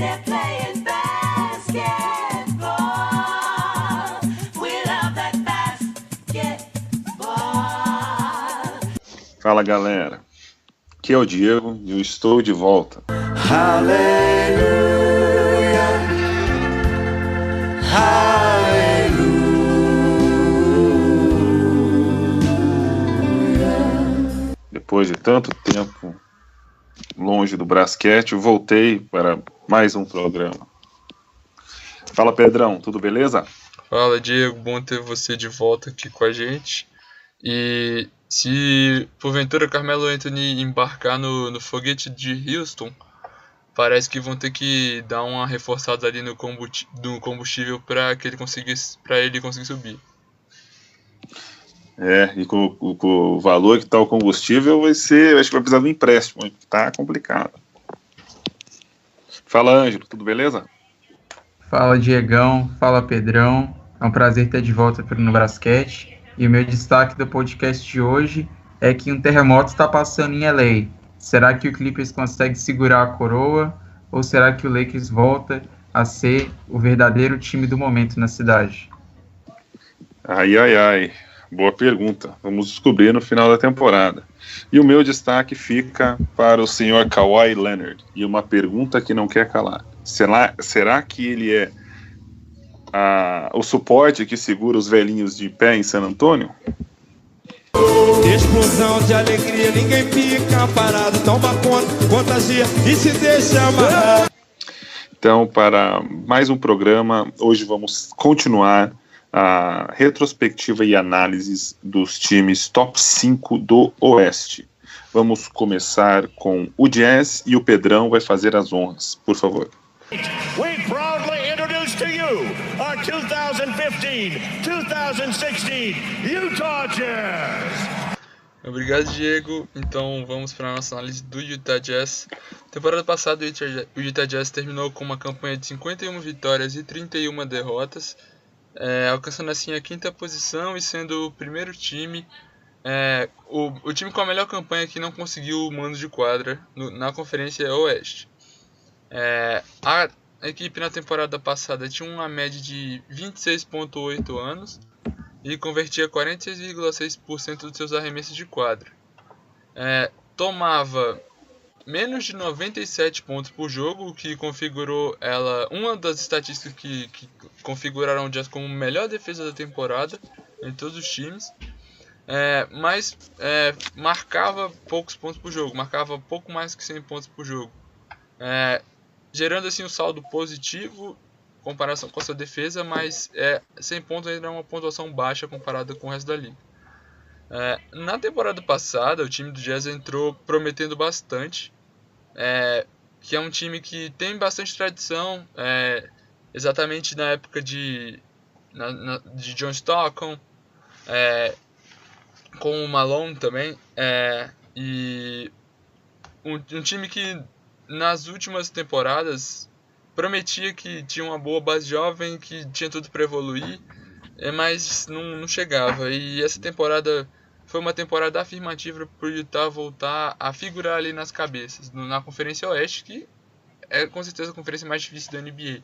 They're playing basketball. We love that basketball. Fala galera, aqui é o Diego e eu estou de volta. Depois de tanto tempo longe do basquete, eu voltei para mais um programa. Fala Pedrão, tudo beleza? Fala Diego, bom ter você de volta aqui com a gente. E se porventura Carmelo Anthony embarcar no foguete de Houston, parece que vão ter que dar uma reforçada ali no combustível para ele conseguir subir. E com o valor que está o combustível, acho que vai precisar de um empréstimo, tá complicado. Fala Ângelo, tudo beleza? Fala Diegão, fala Pedrão, é um prazer ter de volta no Brasquete. E o meu destaque do podcast de hoje é que um terremoto está passando em LA. Será que o Clippers consegue segurar a coroa? Ou será que o Lakers volta a ser o verdadeiro time do momento na cidade? Ai. Boa pergunta. Vamos descobrir no final da temporada. E o meu destaque fica para o senhor Kawhi Leonard. E uma pergunta que não quer calar. Será que ele é o suporte que segura os velhinhos de pé em San Antônio? Explosão de alegria, ninguém fica parado. Toma conta, contagia e se deixa amarrar. Então, para mais um programa, hoje vamos continuar a retrospectiva e análises dos times top 5 do Oeste. Vamos começar com o Jazz e o Pedrão vai fazer as honras, por favor. We proudly introduce to you our 2015-2016 Utah Jazz. Obrigado, Diego. Então vamos para a nossa análise do Utah Jazz. Temporada passada, o Utah Jazz terminou com uma campanha de 51 vitórias e 31 derrotas, alcançando assim a quinta posição e sendo o primeiro time, o time com a melhor campanha que não conseguiu o mando de quadra na Conferência Oeste. A equipe na temporada passada tinha uma média de 26,8 anos e convertia 46,6% dos seus arremessos de quadra. Tomava menos de 97 pontos por jogo, o que configurou ela uma das estatísticas que configuraram o Jazz como a melhor defesa da temporada em todos os times. Mas marcava poucos pontos por jogo, marcava pouco mais que 100 pontos por jogo. Gerando assim um saldo positivo em comparação com a sua defesa, mas 100 pontos ainda é uma pontuação baixa comparada com o resto da liga. Na temporada passada, o time do Jazz entrou prometendo bastante, que é um time que tem bastante tradição, exatamente na época de John Stockton, com o Malone também, e um time que nas últimas temporadas prometia que tinha uma boa base jovem, que tinha tudo para evoluir, mas não chegava. E essa temporada foi uma temporada afirmativa para o Utah voltar a figurar ali nas cabeças, na Conferência Oeste, que é com certeza a conferência mais difícil da NBA.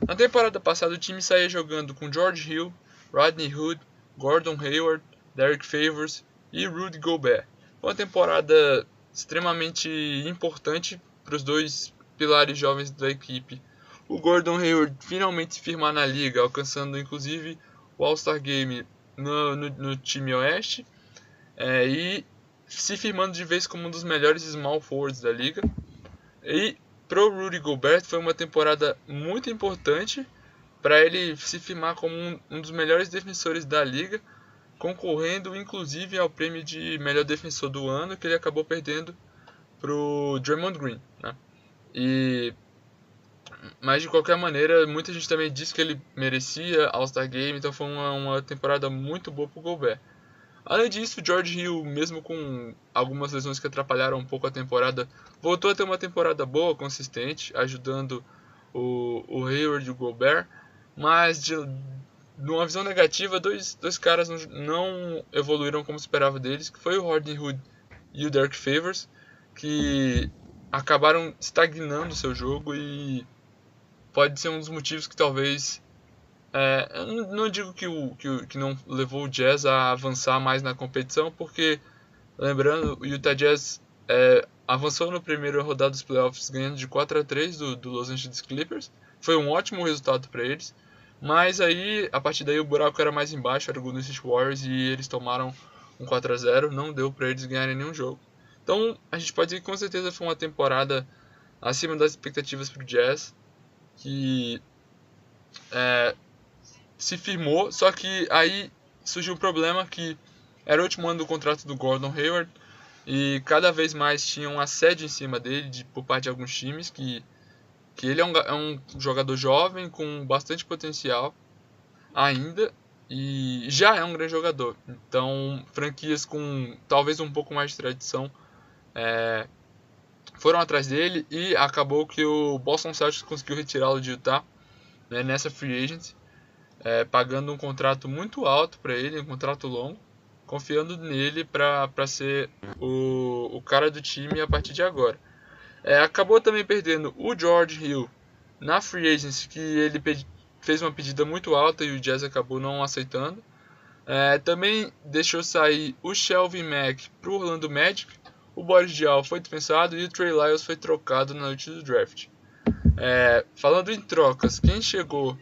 Na temporada passada o time saía jogando com George Hill, Rodney Hood, Gordon Hayward, Derek Favors e Rudy Gobert. Foi uma temporada extremamente importante para os dois pilares jovens da equipe. O Gordon Hayward finalmente se firmar na liga, alcançando inclusive o All-Star Game no time Oeste, e se firmando de vez como um dos melhores small forwards da liga. E pro Rudy Gobert foi uma temporada muito importante para ele se firmar como um dos melhores defensores da liga, concorrendo inclusive ao prêmio de melhor defensor do ano, que ele acabou perdendo pro Draymond Green, né? Mas de qualquer maneira, muita gente também disse que ele merecia All-Star Game, então foi uma temporada muito boa pro Gobert. Além disso, o George Hill, mesmo com algumas lesões que atrapalharam um pouco a temporada, voltou a ter uma temporada boa, consistente, ajudando o Hayward e o Gobert, mas numa visão negativa, dois caras não evoluíram como esperava deles, que foi o Rodney Hood e o Derek Favors, que acabaram estagnando o seu jogo e pode ser um dos motivos que talvez... eu não digo que não levou o Jazz a avançar mais na competição, porque, lembrando, o Utah Jazz avançou na primeira rodada dos playoffs ganhando de 4-3 do Los Angeles Clippers. Foi um ótimo resultado para eles, mas aí, a partir daí o buraco era mais embaixo, era o Golden State Warriors, e eles tomaram um 4-0, não deu para eles ganharem nenhum jogo. Então a gente pode dizer que com certeza foi uma temporada acima das expectativas para o Jazz, que se firmou, só que aí surgiu um problema, que era o último ano do contrato do Gordon Hayward, e cada vez mais tinha um assédio em cima dele por parte de alguns times, que ele é um jogador jovem com bastante potencial ainda, e já é um grande jogador. Então franquias com talvez um pouco mais de tradição foram atrás dele, e acabou que o Boston Celtics conseguiu retirá-lo de Utah, né, nessa free agency, pagando um contrato muito alto para ele, um contrato longo, confiando nele para ser o cara do time a partir de agora. Acabou também perdendo o George Hill na free agency, que ele fez uma pedida muito alta e o Jazz acabou não aceitando. Também deixou sair o Shelvin Mack para o Orlando Magic, o Boris Diaw foi dispensado e o Trey Lyles foi trocado na noite do draft. Falando em trocas, quem chegou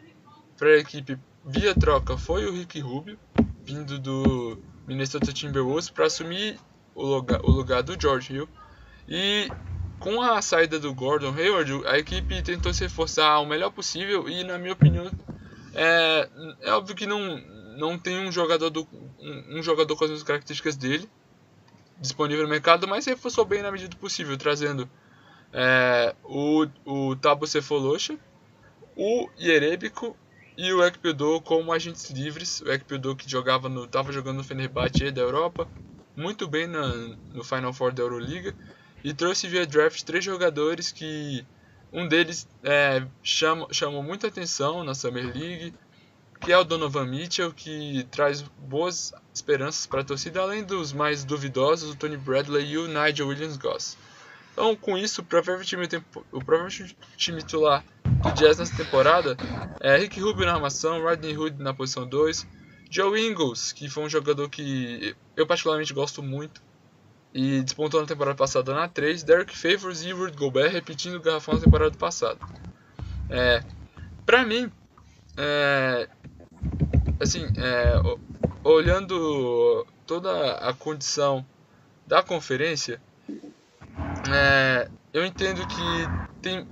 para a equipe via troca foi o Ricky Rubio, vindo do Minnesota Timberwolves, para assumir o lugar do George Hill. E com a saída do Gordon Hayward, a equipe tentou se reforçar o melhor possível, e na minha opinião é óbvio que não tem um jogador com as mesmas características dele disponível no mercado, mas reforçou bem na medida do possível, trazendo o Thabo Sefolosha, o Jerebko e o Ekpedo como agentes livres. O Ekpedo que estava jogando no Fenerbahçe da Europa, muito bem no Final Four da Euroliga, e trouxe via draft 3 jogadores que um deles chamou muita atenção na Summer League, que é o Donovan Mitchell, que traz boas esperanças para a torcida, além dos mais duvidosos, o Tony Bradley e o Nigel Williams-Goss. Então, com isso, o provável time titular do Jazz nessa temporada é Ricky Rubio na armação, Rodney Hood na posição 2, Joe Ingles, que foi um jogador que eu particularmente gosto muito e despontou na temporada passada na 3, Derek Favors e Rudy Gobert repetindo o garrafão da temporada passada. Para mim, olhando toda a condição da conferência, eu entendo que tem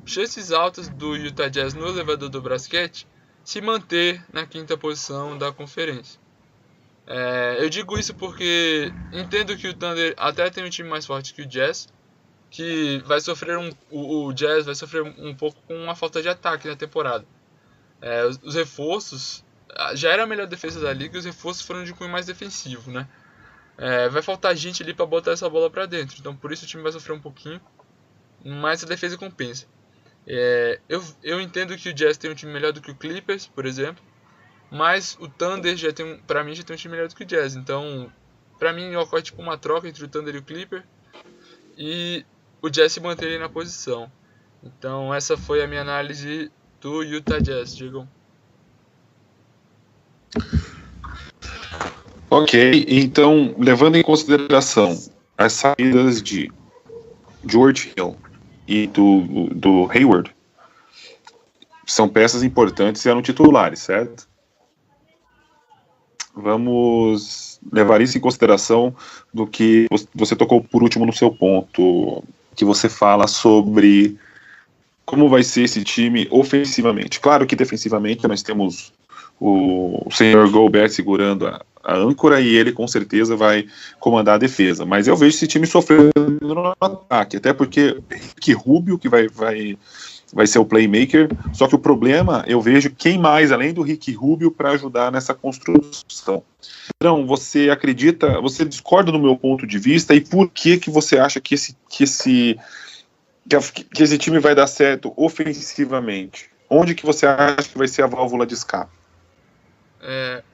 chances altas do Utah Jazz no elevador do basquete se manter na 5ª posição da conferência. Eu digo isso porque entendo que o Thunder até tem um time mais forte que o Jazz, que vai sofrer o Jazz vai sofrer um pouco com uma falta de ataque na temporada. Os reforços, já era a melhor defesa da liga, os reforços foram de cunho mais defensivo, né? Vai faltar gente ali para botar essa bola para dentro, então por isso o time vai sofrer um pouquinho, mas a defesa compensa. Eu entendo que o Jazz tem um time melhor do que o Clippers, por exemplo, mas o Thunder para mim já tem um time melhor do que o Jazz, então para mim ocorre tipo uma troca entre o Thunder e o Clipper, e o Jazz se manter na posição. Então essa foi a minha análise do Utah Jazz, Diego. Ok, então, levando em consideração as saídas de George Hill e do Hayward, são peças importantes e eram titulares, certo? Vamos levar isso em consideração do que você tocou por último no seu ponto, que você fala sobre como vai ser esse time ofensivamente. Claro que defensivamente nós temos o senhor Gobert segurando a âncora e ele com certeza vai comandar a defesa, mas eu vejo esse time sofrendo no ataque, até porque Ricky Rubio que vai ser o playmaker, só que o problema, eu vejo quem mais além do Ricky Rubio para ajudar nessa construção. Então, você discorda do meu ponto de vista, e por que você acha que esse time vai dar certo ofensivamente? Onde que você acha que vai ser a válvula de escape?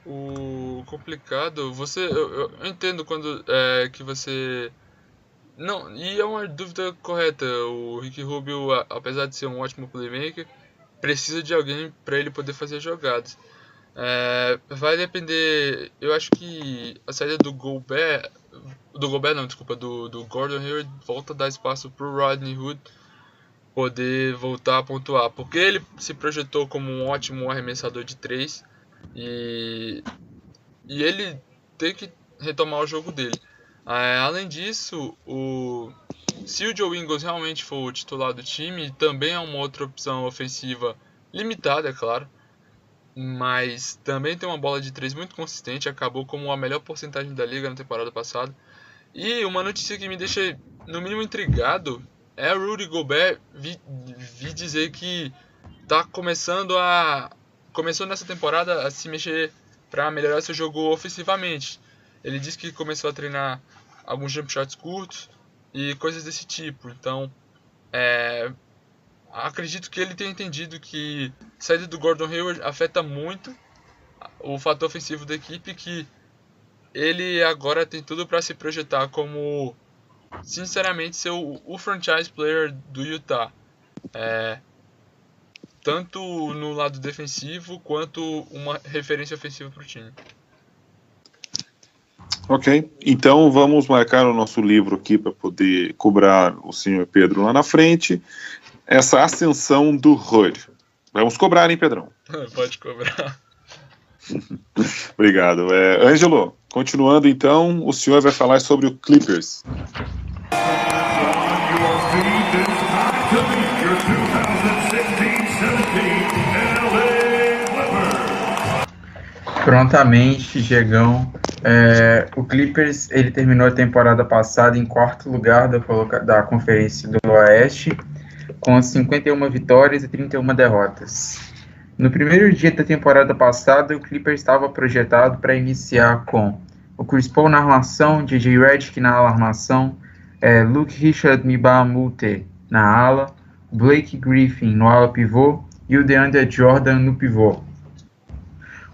O complicado, eu entendo quando que você Não, e é uma dúvida correta. O Ricky Rubio, apesar de ser um ótimo playmaker, precisa de alguém para ele poder fazer jogadas. Vai depender. Eu acho que a saída do Gobert não, desculpa, do Gordon Hayward volta a dar espaço pro Rodney Hood poder voltar a pontuar, porque ele se projetou como um ótimo arremessador de 3 e ele tem que retomar o jogo dele. Além disso, se o Joe Ingles realmente for o titular do time, também é uma outra opção ofensiva limitada, é claro, mas também tem uma bola de 3 muito consistente, acabou como a melhor porcentagem da liga na temporada passada. E uma notícia que me deixa no mínimo intrigado é o Rudy Gobert vi dizer que começou nessa temporada a se mexer para melhorar seu jogo ofensivamente. Ele disse que começou a treinar alguns jump shots curtos e coisas desse tipo. Então, acredito que ele tenha entendido que a saída do Gordon Hayward afeta muito o fator ofensivo da equipe, que ele agora tem tudo para se projetar como, sinceramente, ser o franchise player do Utah. Tanto no lado defensivo quanto uma referência ofensiva para o time. Ok, então vamos marcar o nosso livro aqui para poder cobrar o senhor Pedro lá na frente. Essa ascensão do Hood. Vamos cobrar, hein, Pedrão? Pode cobrar. Obrigado. Ângelo, continuando então, o senhor vai falar sobre o Clippers. Prontamente, Diegão. O Clippers ele terminou a temporada passada em quarto lugar da Conferência do Oeste, com 51 vitórias e 31 derrotas. No primeiro dia da temporada passada, o Clippers estava projetado para iniciar com o Chris Paul na armação, J.J. Redick na armação, Luke Richard Mbah a Moute na ala, Blake Griffin no ala pivô e o DeAndre Jordan no pivô.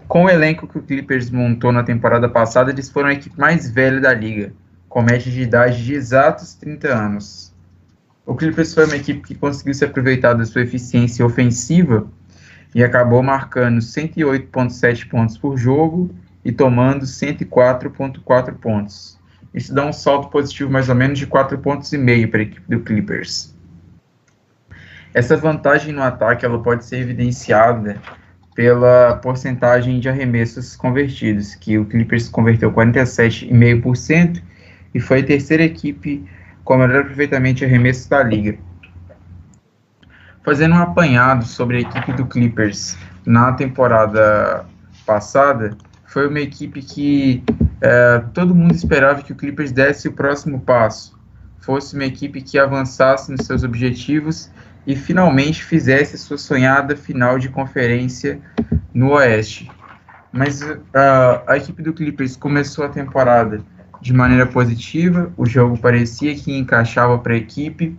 Com o elenco que o Clippers montou na temporada passada, eles foram a equipe mais velha da liga, com média de idade de exatos 30 anos. O Clippers foi uma equipe que conseguiu se aproveitar da sua eficiência ofensiva e acabou marcando 108,7 pontos por jogo e tomando 104,4 pontos. Isso dá um salto positivo mais ou menos de 4,5 pontos para a equipe do Clippers. Essa vantagem no ataque ela pode ser evidenciada pela porcentagem de arremessos convertidos, que o Clippers converteu 47,5% e foi a terceira equipe com o melhor aproveitamento de arremessos da liga. Fazendo um apanhado sobre a equipe do Clippers na temporada passada, foi uma equipe que todo mundo esperava que o Clippers desse o próximo passo, fosse uma equipe que avançasse nos seus objetivos e finalmente fizesse a sua sonhada final de conferência no Oeste. Mas a equipe do Clippers começou a temporada de maneira positiva, o jogo parecia que encaixava para a equipe.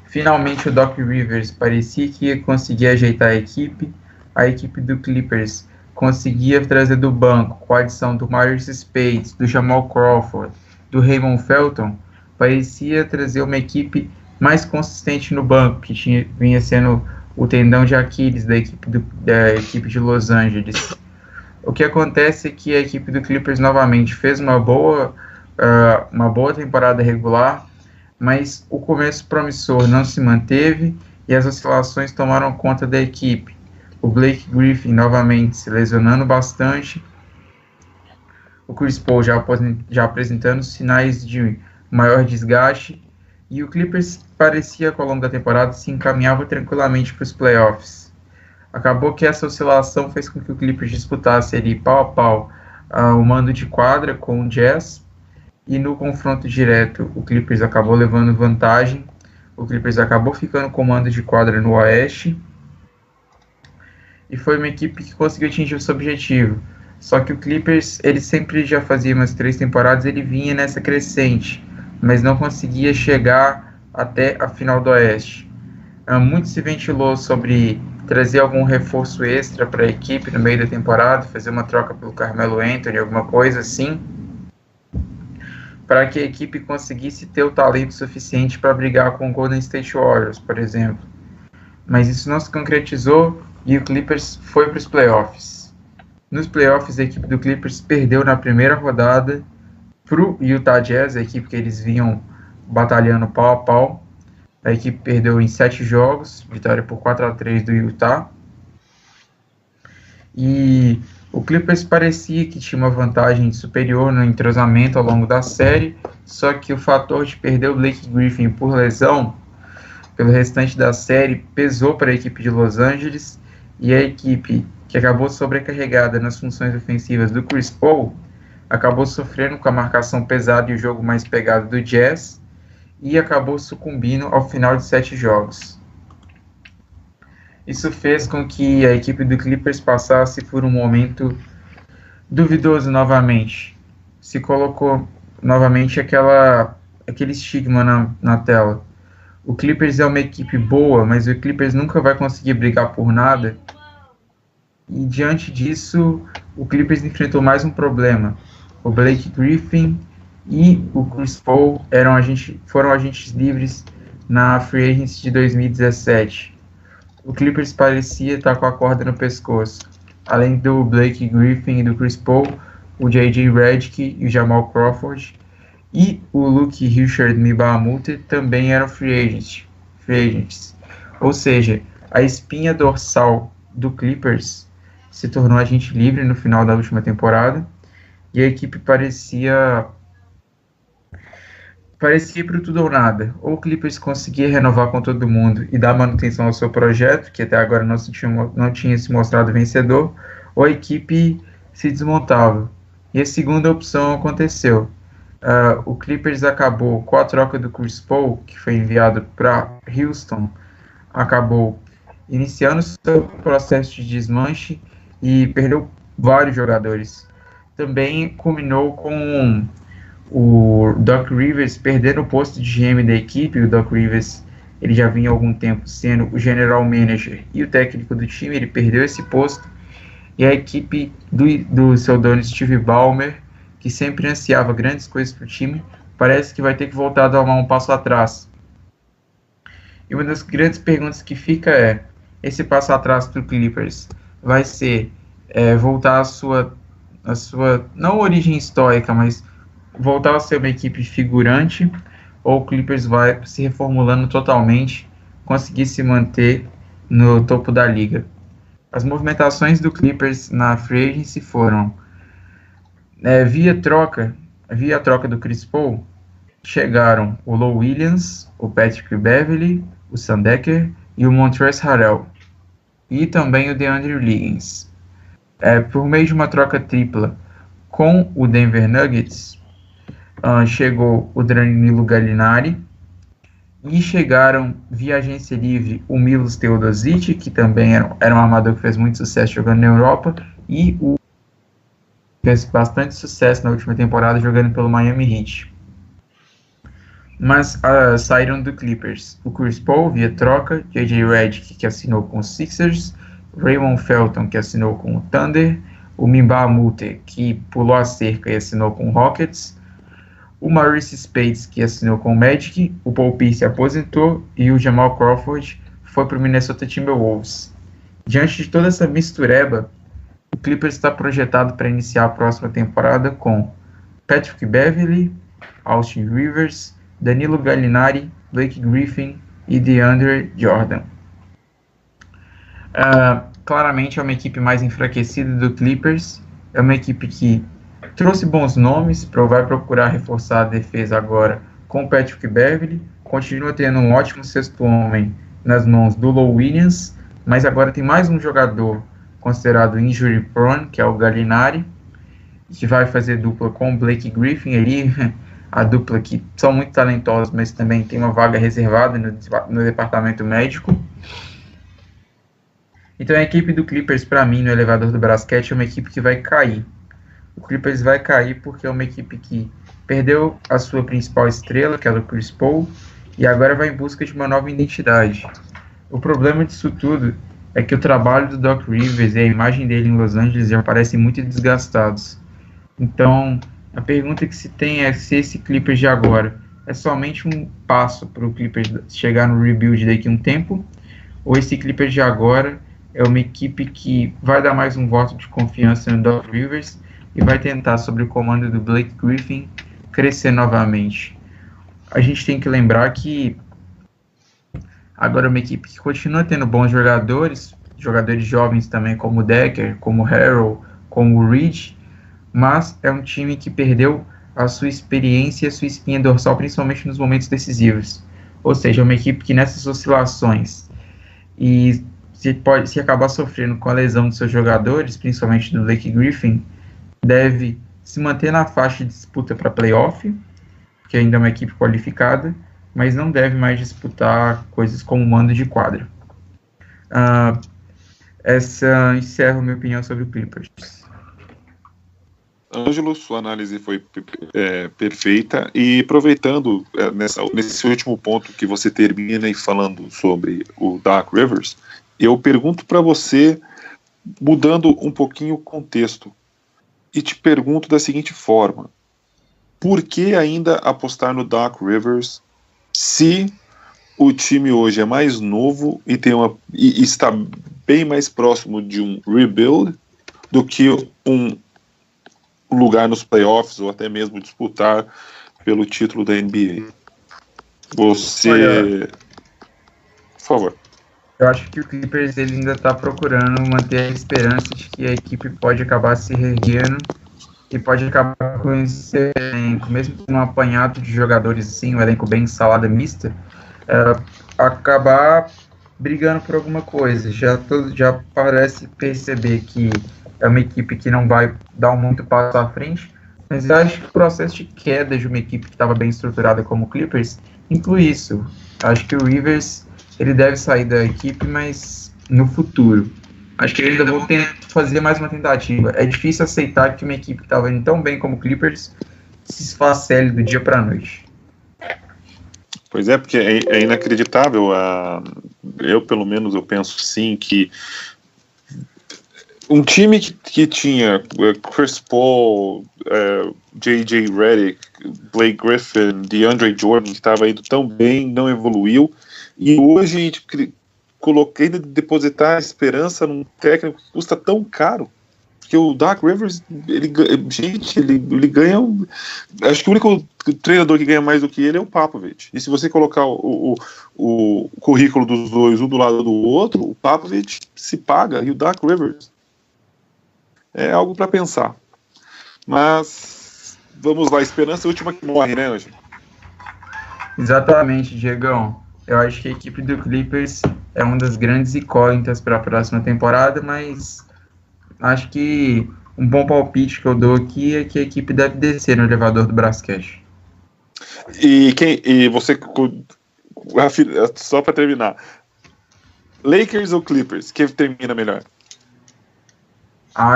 Finalmente o Doc Rivers parecia que ia conseguir ajeitar a equipe do Clippers conseguia trazer do banco, com a adição do Myers Spades, do Jamal Crawford, do Raymond Felton, parecia trazer uma equipe mais consistente no banco, que vinha sendo o tendão de Aquiles da equipe de Los Angeles. O que acontece é que a equipe do Clippers novamente fez uma boa temporada regular, mas o começo promissor não se manteve e as oscilações tomaram conta da equipe. O Blake Griffin novamente se lesionando bastante, o Chris Paul já apresentando sinais de maior desgaste, e o Clippers parecia que ao longo da temporada se encaminhava tranquilamente para os playoffs. Acabou que essa oscilação fez com que o Clippers disputasse ali pau a pau o mando de quadra com o Jazz, e no confronto direto o Clippers acabou levando vantagem, o Clippers acabou ficando com o mando de quadra no Oeste, e foi uma equipe que conseguiu atingir o seu objetivo. Só que o Clippers, ele sempre já fazia umas 3 temporadas, ele vinha nessa crescente, mas não conseguia chegar até a final do Oeste. Muito se ventilou sobre trazer algum reforço extra para a equipe no meio da temporada, fazer uma troca pelo Carmelo Anthony, alguma coisa assim. para que a equipe conseguisse ter o talento suficiente para brigar com o Golden State Warriors, por exemplo. Mas isso não se concretizou e o Clippers foi para os playoffs. Nos playoffs, a equipe do Clippers perdeu na primeira rodada para o Utah Jazz, a equipe que eles vinham batalhando pau a pau. A equipe perdeu em 7 jogos, vitória por 4-3 do Utah. E o Clippers parecia que tinha uma vantagem superior no entrosamento ao longo da série, só que o fator de perder o Blake Griffin por lesão pelo restante da série pesou para a equipe de Los Angeles, e a equipe que acabou sobrecarregada nas funções ofensivas do Chris Paul acabou sofrendo com a marcação pesada e o jogo mais pegado do Jazz, e acabou sucumbindo ao final de 7 jogos. Isso fez com que a equipe do Clippers passasse por um momento duvidoso novamente. Se colocou novamente aquele estigma na tela. O Clippers é uma equipe boa, mas o Clippers nunca vai conseguir brigar por nada. E diante disso, o Clippers enfrentou mais um problema. O Blake Griffin e o Chris Paul foram agentes livres na Free Agency de 2017. O Clippers parecia estar com a corda no pescoço. Além do Blake Griffin e do Chris Paul, o J.J. Redick e o Jamal Crawford e o Luke Richard Mbah a Moute também eram free agents. Ou seja, a espinha dorsal do Clippers se tornou agente livre no final da última temporada e a equipe parecia para tudo ou nada. Ou o Clippers conseguia renovar com todo mundo e dar manutenção ao seu projeto, que até agora não tinha se mostrado vencedor, ou a equipe se desmontava. E a segunda opção aconteceu. O Clippers acabou com a troca do Chris Paul, que foi enviado para Houston, acabou iniciando seu processo de desmanche e perdeu vários jogadores. Também culminou com o Doc Rivers perdendo o posto de GM da equipe. O Doc Rivers ele já vinha há algum tempo sendo o general manager e o técnico do time, ele perdeu esse posto, e a equipe do seu dono Steve Ballmer, que sempre ansiava grandes coisas para o time, parece que vai ter que voltar a dar um passo atrás. E uma das grandes perguntas que fica é, esse passo atrás do Clippers vai ser voltar a sua não origem histórica, mas voltar a ser uma equipe figurante, ou o Clippers vai se reformulando totalmente, conseguir se manter no topo da liga. As movimentações do Clippers na Free Agency foram via a troca do Chris Paul, chegaram o Lou Williams, o Patrick Beverley, o Sam Dekker e o Montrezl Harrell, e também o DeAndre Liggins. Por meio de uma troca tripla com o Denver Nuggets, chegou o Danilo Gallinari, e chegaram via agência livre o Milos Teodosic, que também era um armador que fez muito sucesso jogando na Europa, e o fez bastante sucesso na última temporada jogando pelo Miami Heat. Mas saíram do Clippers o Chris Paul via troca, J.J. Redick, que assinou com os Sixers, Raymond Felton, que assinou com o Thunder, o Mbah a Moute, que pulou a cerca e assinou com o Rockets, o Maurice Spades, que assinou com o Magic, o Paul Pierce aposentou e o Jamal Crawford foi para o Minnesota Timberwolves. Diante de toda essa mistureba, o Clippers está projetado para iniciar a próxima temporada com Patrick Beverley, Austin Rivers, Danilo Gallinari, Blake Griffin e DeAndre Jordan. Claramente é uma equipe mais enfraquecida do Clippers, é uma equipe que trouxe bons nomes, vai procurar reforçar a defesa agora com o Patrick Beverley, continua tendo um ótimo sexto homem nas mãos do Lou Williams, mas agora tem mais um jogador considerado injury prone, que é o Gallinari, que vai fazer dupla com o Blake Griffin ali, a dupla que são muito talentosos, mas também tem uma vaga reservada no departamento médico. Então a equipe do Clippers, para mim, no elevador do basquete, é uma equipe que vai cair. O Clippers vai cair porque é uma equipe que perdeu a sua principal estrela, que é o Chris Paul, e agora vai em busca de uma nova identidade. O problema disso tudo é que o trabalho do Doc Rivers e a imagem dele em Los Angeles já parecem muito desgastados. Então, A pergunta que se tem é se esse Clippers de agora é somente um passo para o Clippers chegar no rebuild daqui a um tempo, ou esse Clippers de agora é uma equipe que vai dar mais um voto de confiança no Doc Rivers e vai tentar, sob o comando do Blake Griffin, crescer novamente. A gente tem que lembrar que agora é uma equipe que continua tendo bons jogadores jovens também, como o Decker, como o Harrell, como o Reed, mas é um time que perdeu a sua experiência e a sua espinha dorsal, principalmente nos momentos decisivos. Ou seja, é uma equipe que nessas oscilações e se acabar sofrendo com a lesão dos seus jogadores, principalmente do Blake Griffin, deve se manter na faixa de disputa para playoff, que ainda é uma equipe qualificada, mas não deve mais disputar coisas como mando de quadra. Essa encerra a minha opinião sobre o Clippers. Ângelo, sua análise foi perfeita, e aproveitando nesse último ponto que você termina e falando sobre o Doc Rivers, eu pergunto para você, mudando um pouquinho o contexto, e te pergunto da seguinte forma: por que ainda apostar no Doc Rivers se o time hoje é mais novo e está bem mais próximo de um rebuild do que um lugar nos playoffs ou até mesmo disputar pelo título da NBA? Você... Por favor. Eu acho que o Clippers ele ainda está procurando manter a esperança de que a equipe pode acabar se reerguendo e pode acabar com esse elenco, mesmo com um apanhado de jogadores assim, um elenco bem salada mista, acabar brigando por alguma coisa. Já parece perceber que é uma equipe que não vai dar muito passo à frente, mas eu acho que o processo de queda de uma equipe que estava bem estruturada como o Clippers inclui isso. Acho que o Rivers ele deve sair da equipe, mas no futuro. Acho que ainda vou fazer mais uma tentativa. É difícil aceitar que uma equipe que estava indo tão bem como o Clippers se esfacele do dia para a noite. Pois é, porque é inacreditável. Eu, pelo menos, eu penso sim que um time que tinha Chris Paul, J.J. Redick, Blake Griffin, DeAndre Jordan, que estava indo tão bem, não evoluiu, e hoje a gente coloquei de depositar esperança num técnico que custa tão caro, porque o Doc Rivers, ele ganha, acho que o único treinador que ganha mais do que ele é o Popovich, e se você colocar o currículo dos dois um do lado do outro, o Popovich se paga, e o Doc Rivers é algo para pensar. Mas vamos lá, esperança é a última que morre, né, Ângelo? Exatamente, Diegão. Eu acho que a equipe do Clippers é uma das grandes incógnitas para a próxima temporada, mas acho que um bom palpite que eu dou aqui é que a equipe deve descer no elevador do Brasquete. E você, só para terminar, Lakers ou Clippers, quem termina melhor?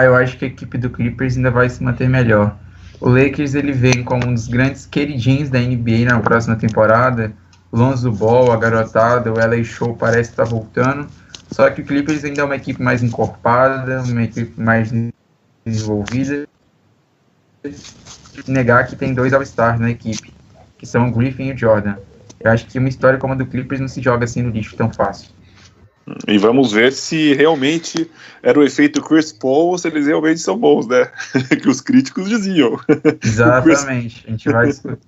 Eu acho que a equipe do Clippers ainda vai se manter melhor. O Lakers ele vem como um dos grandes queridinhos da NBA na próxima temporada. O Lonzo Ball, a garotada, o LA Show parece estar voltando. Só que o Clippers ainda é uma equipe mais encorpada, uma equipe mais desenvolvida. Negar que tem 2 All-Stars na equipe, que são o Griffin e o Jordan. Eu acho que uma história como a do Clippers não se joga assim no lixo tão fácil. E vamos ver se realmente era o efeito Chris Paul ou se eles realmente são bons, né? Que os críticos diziam. Exatamente, a gente vai discutir.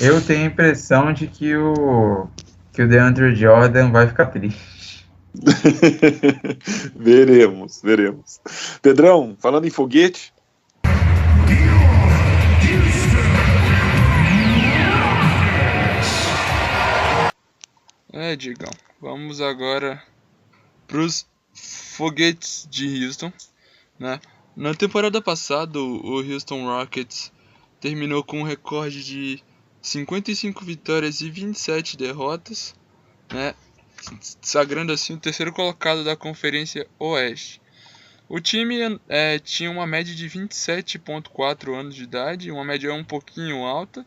Eu tenho a impressão de que o DeAndre Jordan vai ficar triste. Veremos. Pedrão, falando em foguete. Digão, vamos agora pros foguetes de Houston, né? Na temporada passada, o Houston Rockets terminou com um recorde de 55 vitórias e 27 derrotas, né? Sagrando assim o terceiro colocado da Conferência Oeste. O time tinha uma média de 27,4 anos de idade, uma média um pouquinho alta,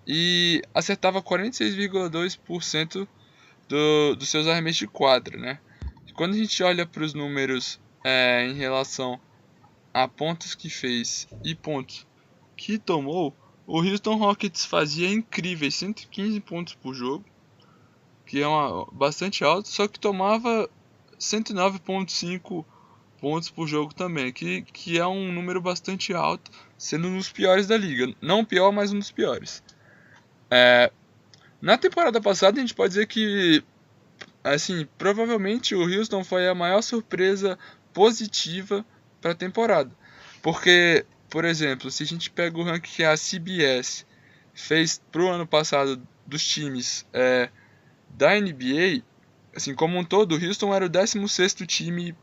e acertava 46,2% dos seus arremessos de quadra, né? Quando a gente olha para os números em relação a pontos que fez e pontos que tomou, o Houston Rockets fazia incríveis 115 pontos por jogo, que é bastante alto, só que tomava 109,5 pontos por jogo também, que é um número bastante alto, sendo um dos piores da liga. Não o pior, mas um dos piores. Na temporada passada, a gente pode dizer que, assim, provavelmente o Houston foi a maior surpresa positiva para a temporada. Porque, por exemplo, se a gente pega o ranking que a CBS fez pro ano passado dos times da NBA, assim, como um todo, o Houston era o 16º time,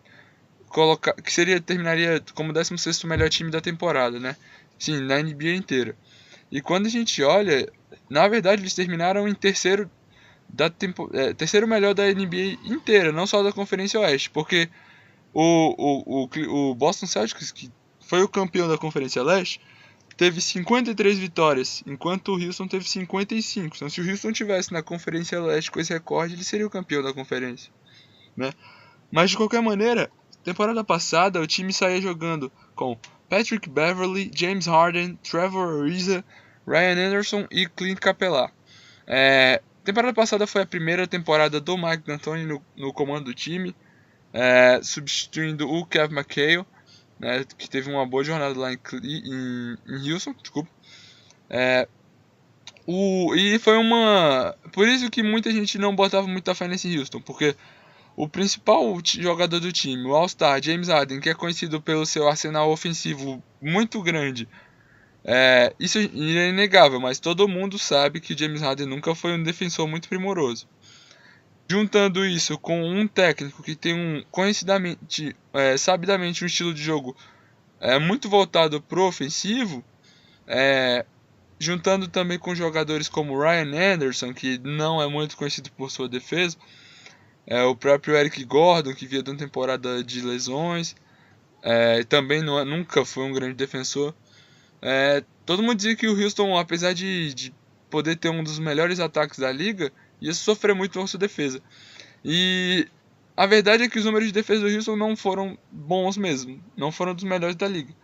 que terminaria como o 16º melhor time da temporada, né? Sim, na NBA inteira. E quando a gente olha, na verdade eles terminaram em terceiro melhor da NBA inteira, não só da Conferência Oeste, porque o Boston Celtics, que foi o campeão da Conferência Leste, teve 53 vitórias, enquanto o Houston teve 55. Então, se o Houston tivesse na Conferência Leste com esse recorde, ele seria o campeão da conferência, né? Mas de qualquer maneira, temporada passada o time saía jogando com Patrick Beverley, James Harden, Trevor Ariza, Ryan Anderson e Clint Capela. Temporada passada foi a primeira temporada do Mike D'Antoni no comando do time, substituindo o Kevin McHale, né, que teve uma boa jornada lá em Houston, desculpa. E foi por isso que muita gente não botava muita fé nesse Houston, porque o principal jogador do time, o All-Star James Harden, que é conhecido pelo seu arsenal ofensivo muito grande, isso é inegável, mas todo mundo sabe que James Harden nunca foi um defensor muito primoroso. Juntando isso com um técnico que tem sabidamente um estilo de jogo muito voltado pro ofensivo, juntando também com jogadores como Ryan Anderson, que não é muito conhecido por sua defesa, o próprio Eric Gordon, que vinha de uma temporada de lesões, também nunca foi um grande defensor. Todo mundo dizia que o Houston, apesar de poder ter um dos melhores ataques da liga, ia sofrer muito com a sua defesa. E a verdade é que os números de defesa do Houston não foram bons mesmo, não foram dos melhores da liga.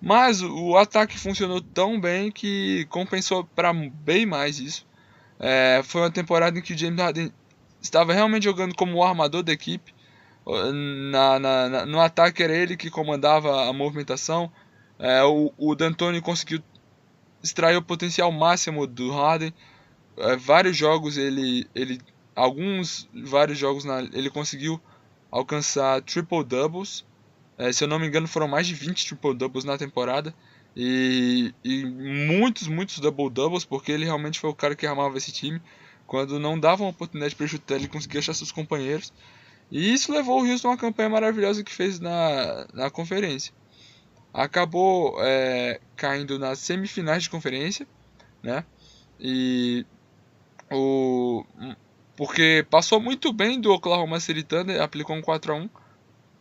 Mas o ataque funcionou tão bem que compensou para bem mais isso. Foi uma temporada em que o James Harden estava realmente jogando como o armador da equipe. No ataque era ele que comandava a movimentação. O D'Antoni conseguiu extrair o potencial máximo do Harden. Vários jogos ele conseguiu alcançar triple-doubles. Se eu não me engano, foram mais de 20 triple-doubles na temporada. E muitos double-doubles, porque ele realmente foi o cara que armava esse time. Quando não dava uma oportunidade para ele chutar, ele conseguia achar seus companheiros. E isso levou o Houston a uma campanha maravilhosa que fez na conferência. Acabou caindo nas semifinais de conferência, né? Porque passou muito bem do Oklahoma City Thunder, aplicou um 4-1,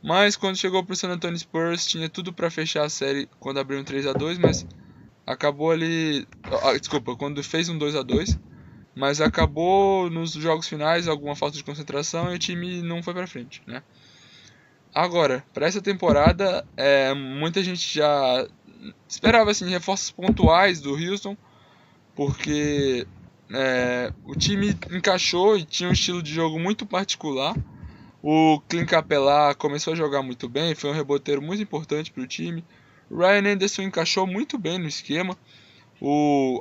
mas quando chegou pro San Antonio Spurs tinha tudo para fechar a série quando abriu um 3-2, mas acabou ali, quando fez um 2-2, mas acabou nos jogos finais alguma falta de concentração e o time não foi para frente, né? Agora, para essa temporada, muita gente já esperava assim reforços pontuais do Houston, porque o time encaixou e tinha um estilo de jogo muito particular. O Clint Capela começou a jogar muito bem, foi um reboteiro muito importante para o time. O Ryan Anderson encaixou muito bem no esquema.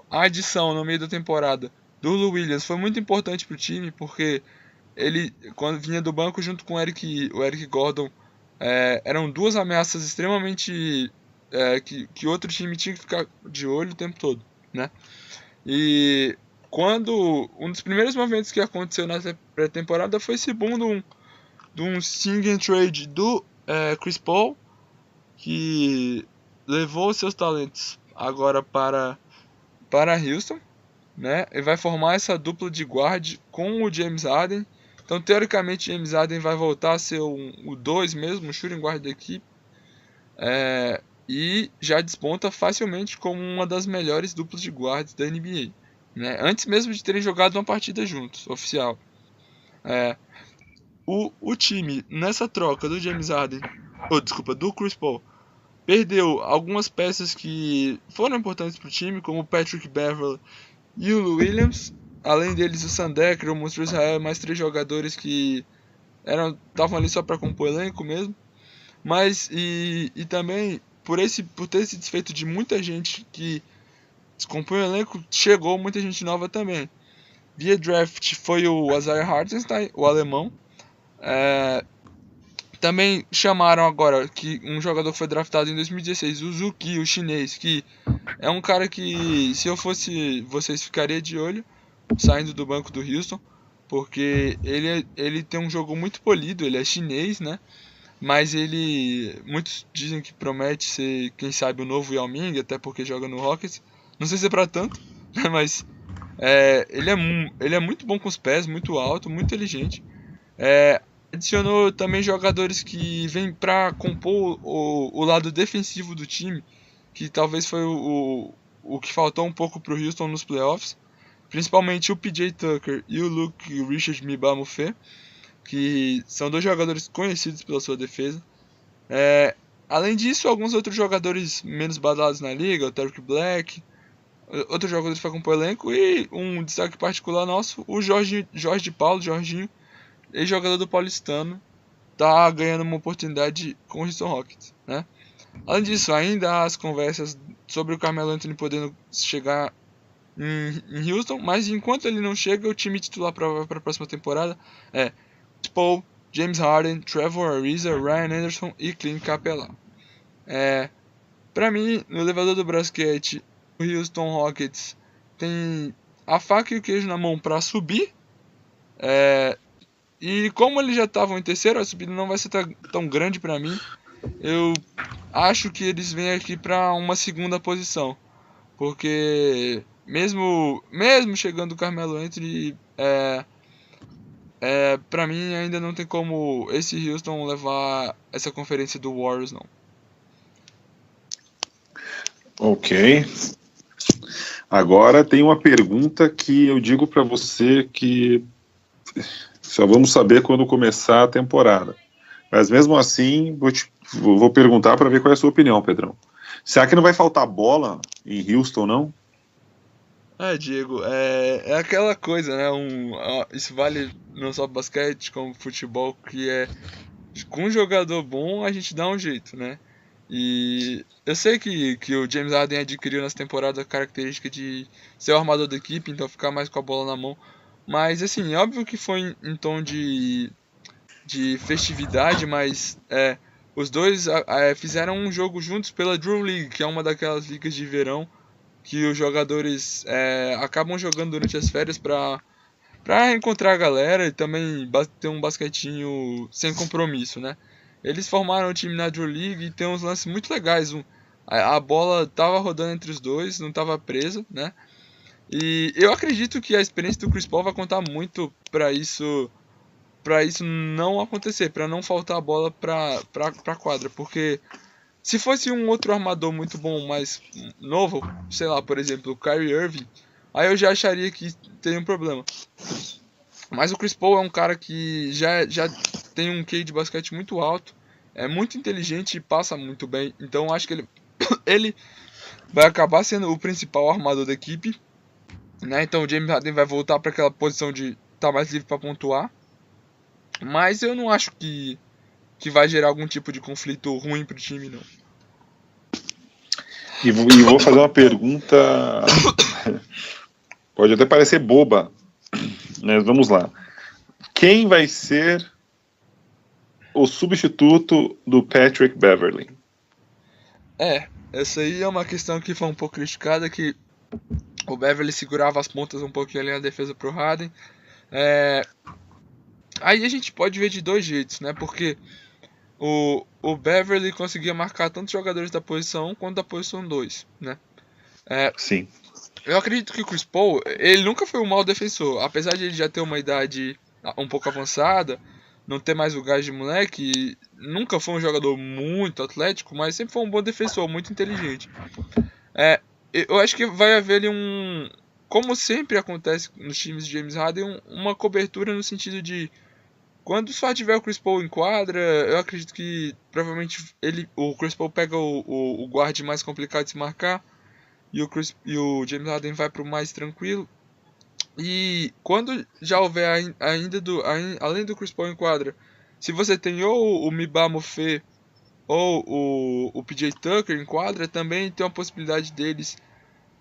A adição no meio da temporada do Lou Williams foi muito importante para o time, porque ele, quando vinha do banco junto com o Eric Gordon, eram duas ameaças extremamente que outro time tinha que ficar de olho o tempo todo, né? E quando um dos primeiros movimentos que aconteceu na pré-temporada foi esse boom de um sing and trade do Chris Paul, que levou seus talentos agora para Houston, né? E vai formar essa dupla de guard com o James Harden. Então, teoricamente, James Harden vai voltar a ser o 2 mesmo, o shooting guard da equipe. E já desponta facilmente como uma das melhores duplas de guards da NBA, né? Antes mesmo de terem jogado uma partida juntos, oficial. O time, nessa troca do James Harden, do Chris Paul perdeu algumas peças que foram importantes para o time, como o Patrick Beverley e o Lou Williams. Além deles, o Sandecker, o Monstro Israel, mais 3 jogadores que estavam ali só para compor elenco mesmo. Mas, e também, por ter se desfeito de muita gente que compõe o elenco, chegou muita gente nova também. Via draft foi o Isaiah Hartenstein, o alemão. Também chamaram agora que um jogador que foi draftado em 2016, o Zuki, o chinês, que é um cara que, se eu fosse vocês, ficaria de olho, saindo do banco do Houston, porque ele tem um jogo muito polido, ele é chinês, né? Mas muitos dizem que promete ser, quem sabe, o novo Yao Ming, até porque joga no Rockets. Não sei se é pra tanto, né? Mas ele é muito bom com os pés, muito alto, muito inteligente. Adicionou também jogadores que vêm para compor o lado defensivo do time, que talvez foi o que faltou um pouco para o Houston nos playoffs. Principalmente o PJ Tucker e o Luke Richard Mbah a Moute, que são 2 jogadores conhecidos pela sua defesa. Além disso, alguns outros jogadores menos badalados na liga, o Derrick Black, outros jogadores para compor o elenco, e um destaque particular nosso, o Jorge Paulo, Jorginho, ex-jogador do Paulistano, tá ganhando uma oportunidade com o Houston Rockets, né? Além disso, ainda há as conversas sobre o Carmelo Anthony podendo chegar em Houston, mas enquanto ele não chega, o time titular para a próxima temporada é Paul, James Harden, Trevor Ariza, Ryan Anderson e Clint Capela. Para mim, no elevador do basquete, o Houston Rockets tem a faca e o queijo na mão para subir. E como eles já estavam em terceiro, a subida não vai ser tão grande para mim. Eu acho que eles vêm aqui para uma segunda posição, porque mesmo chegando o Carmelo Anthony, pra mim ainda não tem como esse Houston levar essa conferência do Warriors, não. Ok. Agora tem uma pergunta que eu digo para você que só vamos saber quando começar a temporada. Mas mesmo assim, vou perguntar para ver qual é a sua opinião, Pedrão. Será que não vai faltar bola em Houston, não? Diego, é aquela coisa, né? Isso vale não só basquete, como futebol, que com um jogador bom a gente dá um jeito, né? E eu sei que o James Harden adquiriu nessa temporada a característica de ser o armador da equipe, então ficar mais com a bola na mão. Mas, assim, óbvio que foi em tom de festividade, mas os dois fizeram um jogo juntos pela Drew League, que é uma daquelas ligas de verão que os jogadores acabam jogando durante as férias para reencontrar a galera e também ter um basquetinho sem compromisso, né? Eles formaram o time na Drew League e tem uns lances muito legais. A bola tava rodando entre os dois, não tava presa, né? E eu acredito que a experiência do Chris Paul vai contar muito para isso não acontecer, para não faltar a bola para quadra, porque se fosse um outro armador muito bom, mais novo, sei lá, por exemplo, o Kyrie Irving, aí eu já acharia que teria um problema. Mas o Chris Paul é um cara que já tem um QI de basquete muito alto, é muito inteligente e passa muito bem, então acho que ele vai acabar sendo o principal armador da equipe, né? Então o James Harden vai voltar para aquela posição de estar mais livre para pontuar, mas eu não acho que vai gerar algum tipo de conflito ruim pro time, não. E vou fazer uma pergunta, pode até parecer boba, mas vamos lá. Quem vai ser o substituto do Patrick Beverley? Essa aí é uma questão que foi um pouco criticada, que o Beverley segurava as pontas um pouquinho ali na defesa pro Harden. Aí a gente pode ver de 2 jeitos, né? Porque o Beverley conseguia marcar tanto jogadores da posição 1 quanto da posição 2, né? Sim. Eu acredito que o Chris Paul, ele nunca foi um mau defensor. Apesar de ele já ter uma idade um pouco avançada, não ter mais o gás de moleque, nunca foi um jogador muito atlético, mas sempre foi um bom defensor, muito inteligente. Eu acho que vai haver ali como sempre acontece nos times de James Harden, uma cobertura no sentido de quando só tiver o Chris Paul em quadra, eu acredito que provavelmente o Chris Paul pega o guard mais complicado de se marcar e o James Harden vai pro mais tranquilo. E quando já houver além do Chris Paul em quadra, se você tem ou o Mbah Moufé ou o PJ Tucker em quadra, também tem uma possibilidade deles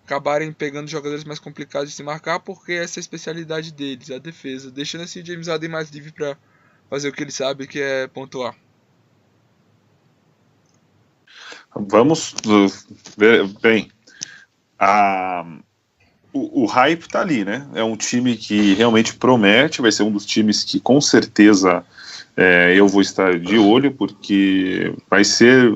acabarem pegando jogadores mais complicados de se marcar, porque essa é a especialidade deles, a defesa, deixando assim o James Harden mais livre para fazer o que ele sabe, que é pontuar. Vamos ver bem. O hype tá ali, né? É um time que realmente promete, vai ser um dos times que com certeza eu vou estar de olho, porque vai ser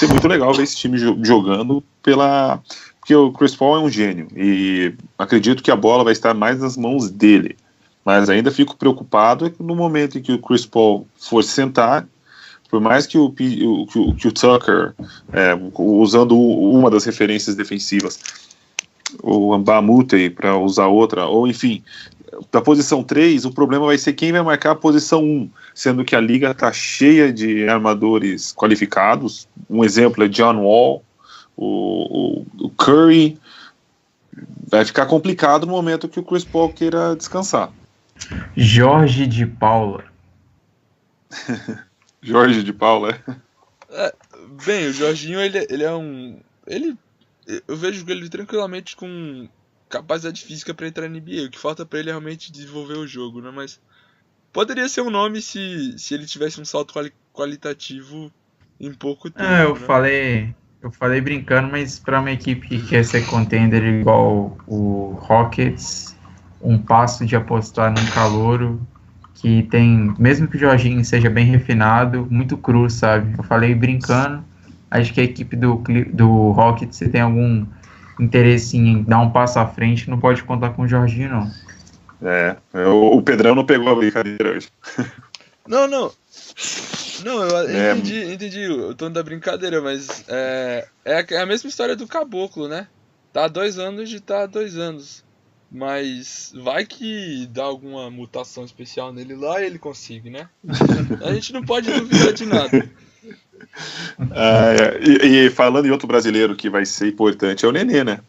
muito legal ver esse time jogando porque o Chris Paul é um gênio e acredito que a bola vai estar mais nas mãos dele, mas ainda fico preocupado no momento em que o Chris Paul for sentar, por mais que o Tucker, usando uma das referências defensivas, o Mbah Moute para usar outra, ou enfim, da posição 3, o problema vai ser quem vai marcar a posição 1, sendo que a liga está cheia de armadores qualificados. Um exemplo é John Wall, o Curry. Vai ficar complicado no momento que o Chris Paul queira descansar. Jorge de Paula. Jorge de Paula, Bem, o Jorginho, ele é um... Eu vejo ele tranquilamente com capacidade física para entrar na NBA. O que falta para ele é realmente desenvolver o jogo, né? Mas poderia ser um nome se ele tivesse um salto qualitativo em pouco tempo. Eu falei brincando, mas para uma equipe que quer ser contender igual o Rockets, um passo de apostar num calouro que tem, mesmo que o Jorginho seja bem refinado, muito cru, sabe? Eu falei brincando, acho que a equipe do Rockets, se tem algum interesse em dar um passo à frente, não pode contar com o Jorginho, não. O Pedrão não pegou a brincadeira hoje. Não, eu entendi o tom da brincadeira, mas é a mesma história do Caboclo, né? Tá há 2 anos de tá há 2 anos. Mas vai que dá alguma mutação especial nele lá e ele consiga, né? A gente não pode duvidar de nada. E falando em outro brasileiro que vai ser importante, é o Nenê, né?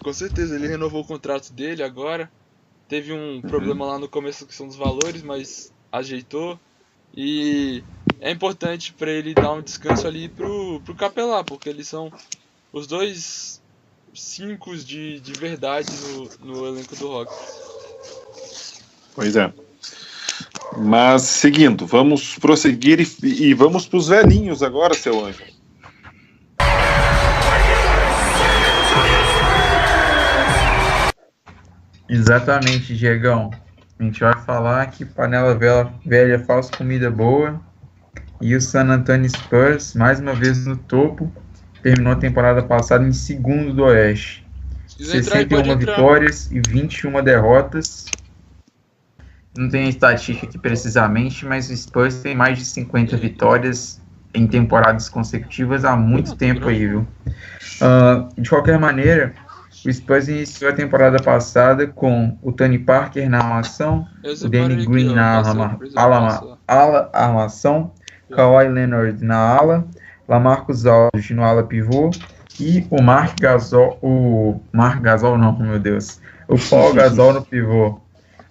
Com certeza, ele renovou o contrato dele agora. Teve um problema lá no começo que são dos valores, mas ajeitou. E é importante para ele dar um descanso ali pro Capelá, porque eles são os 2 5 de verdade no elenco do Rockets. Pois é. Mas seguindo, vamos prosseguir e vamos para os velhinhos agora, seu anjo. Exatamente, Diegão. A gente vai falar que panela velha faz comida boa. E o San Antonio Spurs, mais uma vez no topo, terminou a temporada passada em segundo do Oeste. 61 vitórias e 21 derrotas. Não tem a estatística aqui precisamente, mas o Spurs tem mais de 50 vitórias em temporadas consecutivas há muito tempo aí, viu? De qualquer maneira, o Spurs iniciou a temporada passada com o Tony Parker na armação, o Danny Green na armação, Kawhi Leonard na ala, LaMarcus Aldridge no ala pivô e o Paul Gasol no pivô.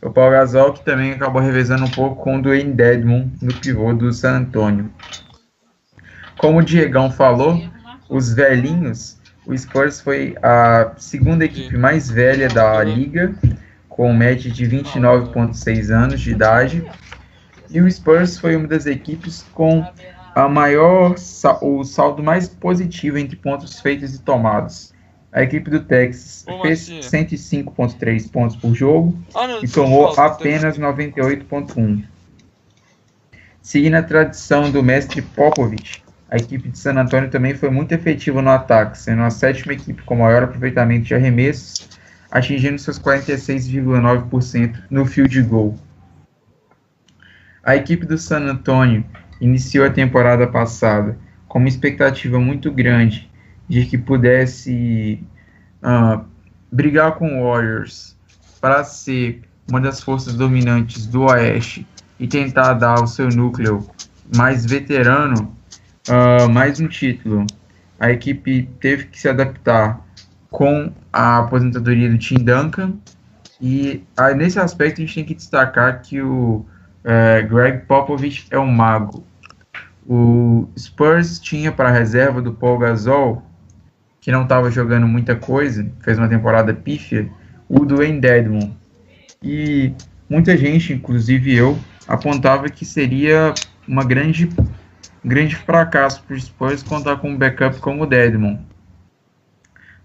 O Paul Gasol que também acabou revezando um pouco com o Dwayne Dedmon no pivô do San Antonio. Como o Diegão falou, os velhinhos, o Spurs foi a segunda equipe mais velha da liga, com média de 29,6 anos de idade. E o Spurs foi uma das equipes com o saldo mais positivo entre pontos feitos e tomados. A equipe do Texas fez 105,3 pontos por jogo e tomou apenas 98,1. Seguindo a tradição do mestre Popovich, a equipe de San Antonio também foi muito efetiva no ataque, sendo a 7ª equipe com maior aproveitamento de arremessos, atingindo seus 46,9% no field goal. A equipe do San Antonio iniciou a temporada passada com uma expectativa muito grande de que pudesse brigar com o Warriors para ser uma das forças dominantes do Oeste e tentar dar ao seu núcleo mais veterano mais um título. A equipe teve que se adaptar com a aposentadoria do Tim Duncan e nesse aspecto a gente tem que destacar que o Greg Popovich é um mago. O Spurs tinha para a reserva do Paul Gasol, que não estava jogando muita coisa, fez uma temporada pífia, o Dwayne Dedmon. E muita gente, inclusive eu, apontava que seria uma grande fracasso para o Spurs contar com um backup como o Dedmon.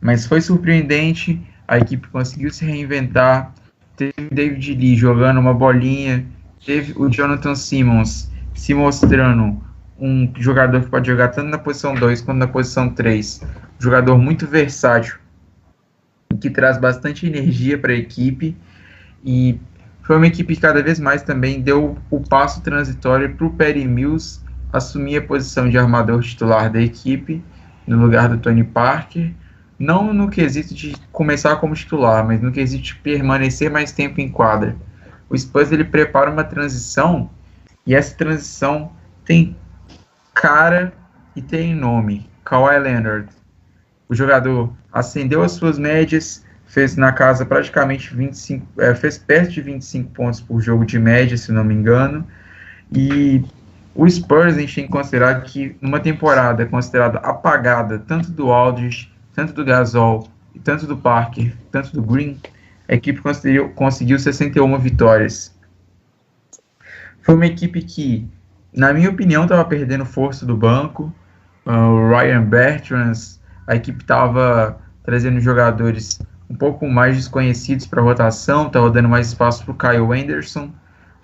Mas foi surpreendente, a equipe conseguiu se reinventar, teve o David Lee jogando uma bolinha, teve o Jonathan Simmons se mostrando um jogador que pode jogar tanto na posição 2 quanto na posição 3, um jogador muito versátil, que traz bastante energia para a equipe, e foi uma equipe que cada vez mais também deu o passo transitório para o Patty Mills assumir a posição de armador titular da equipe, no lugar do Tony Parker, não no quesito de começar como titular, mas no quesito de permanecer mais tempo em quadra. O Spurs ele prepara uma transição, e essa transição tem cara e tem nome, Kawhi Leonard. O jogador acendeu as suas médias, fez na casa praticamente 25, fez perto de 25 pontos por jogo de média, se não me engano, e o Spurs a gente tem que considerar que numa temporada considerada apagada, tanto do Aldridge, tanto do Gasol, e tanto do Parker, tanto do Green, a equipe conseguiu 61 vitórias. Foi uma equipe que, na minha opinião, estava perdendo força do banco. O Ryan Bertrands, a equipe estava trazendo jogadores um pouco mais desconhecidos para a rotação, estava dando mais espaço para o Kyle Anderson,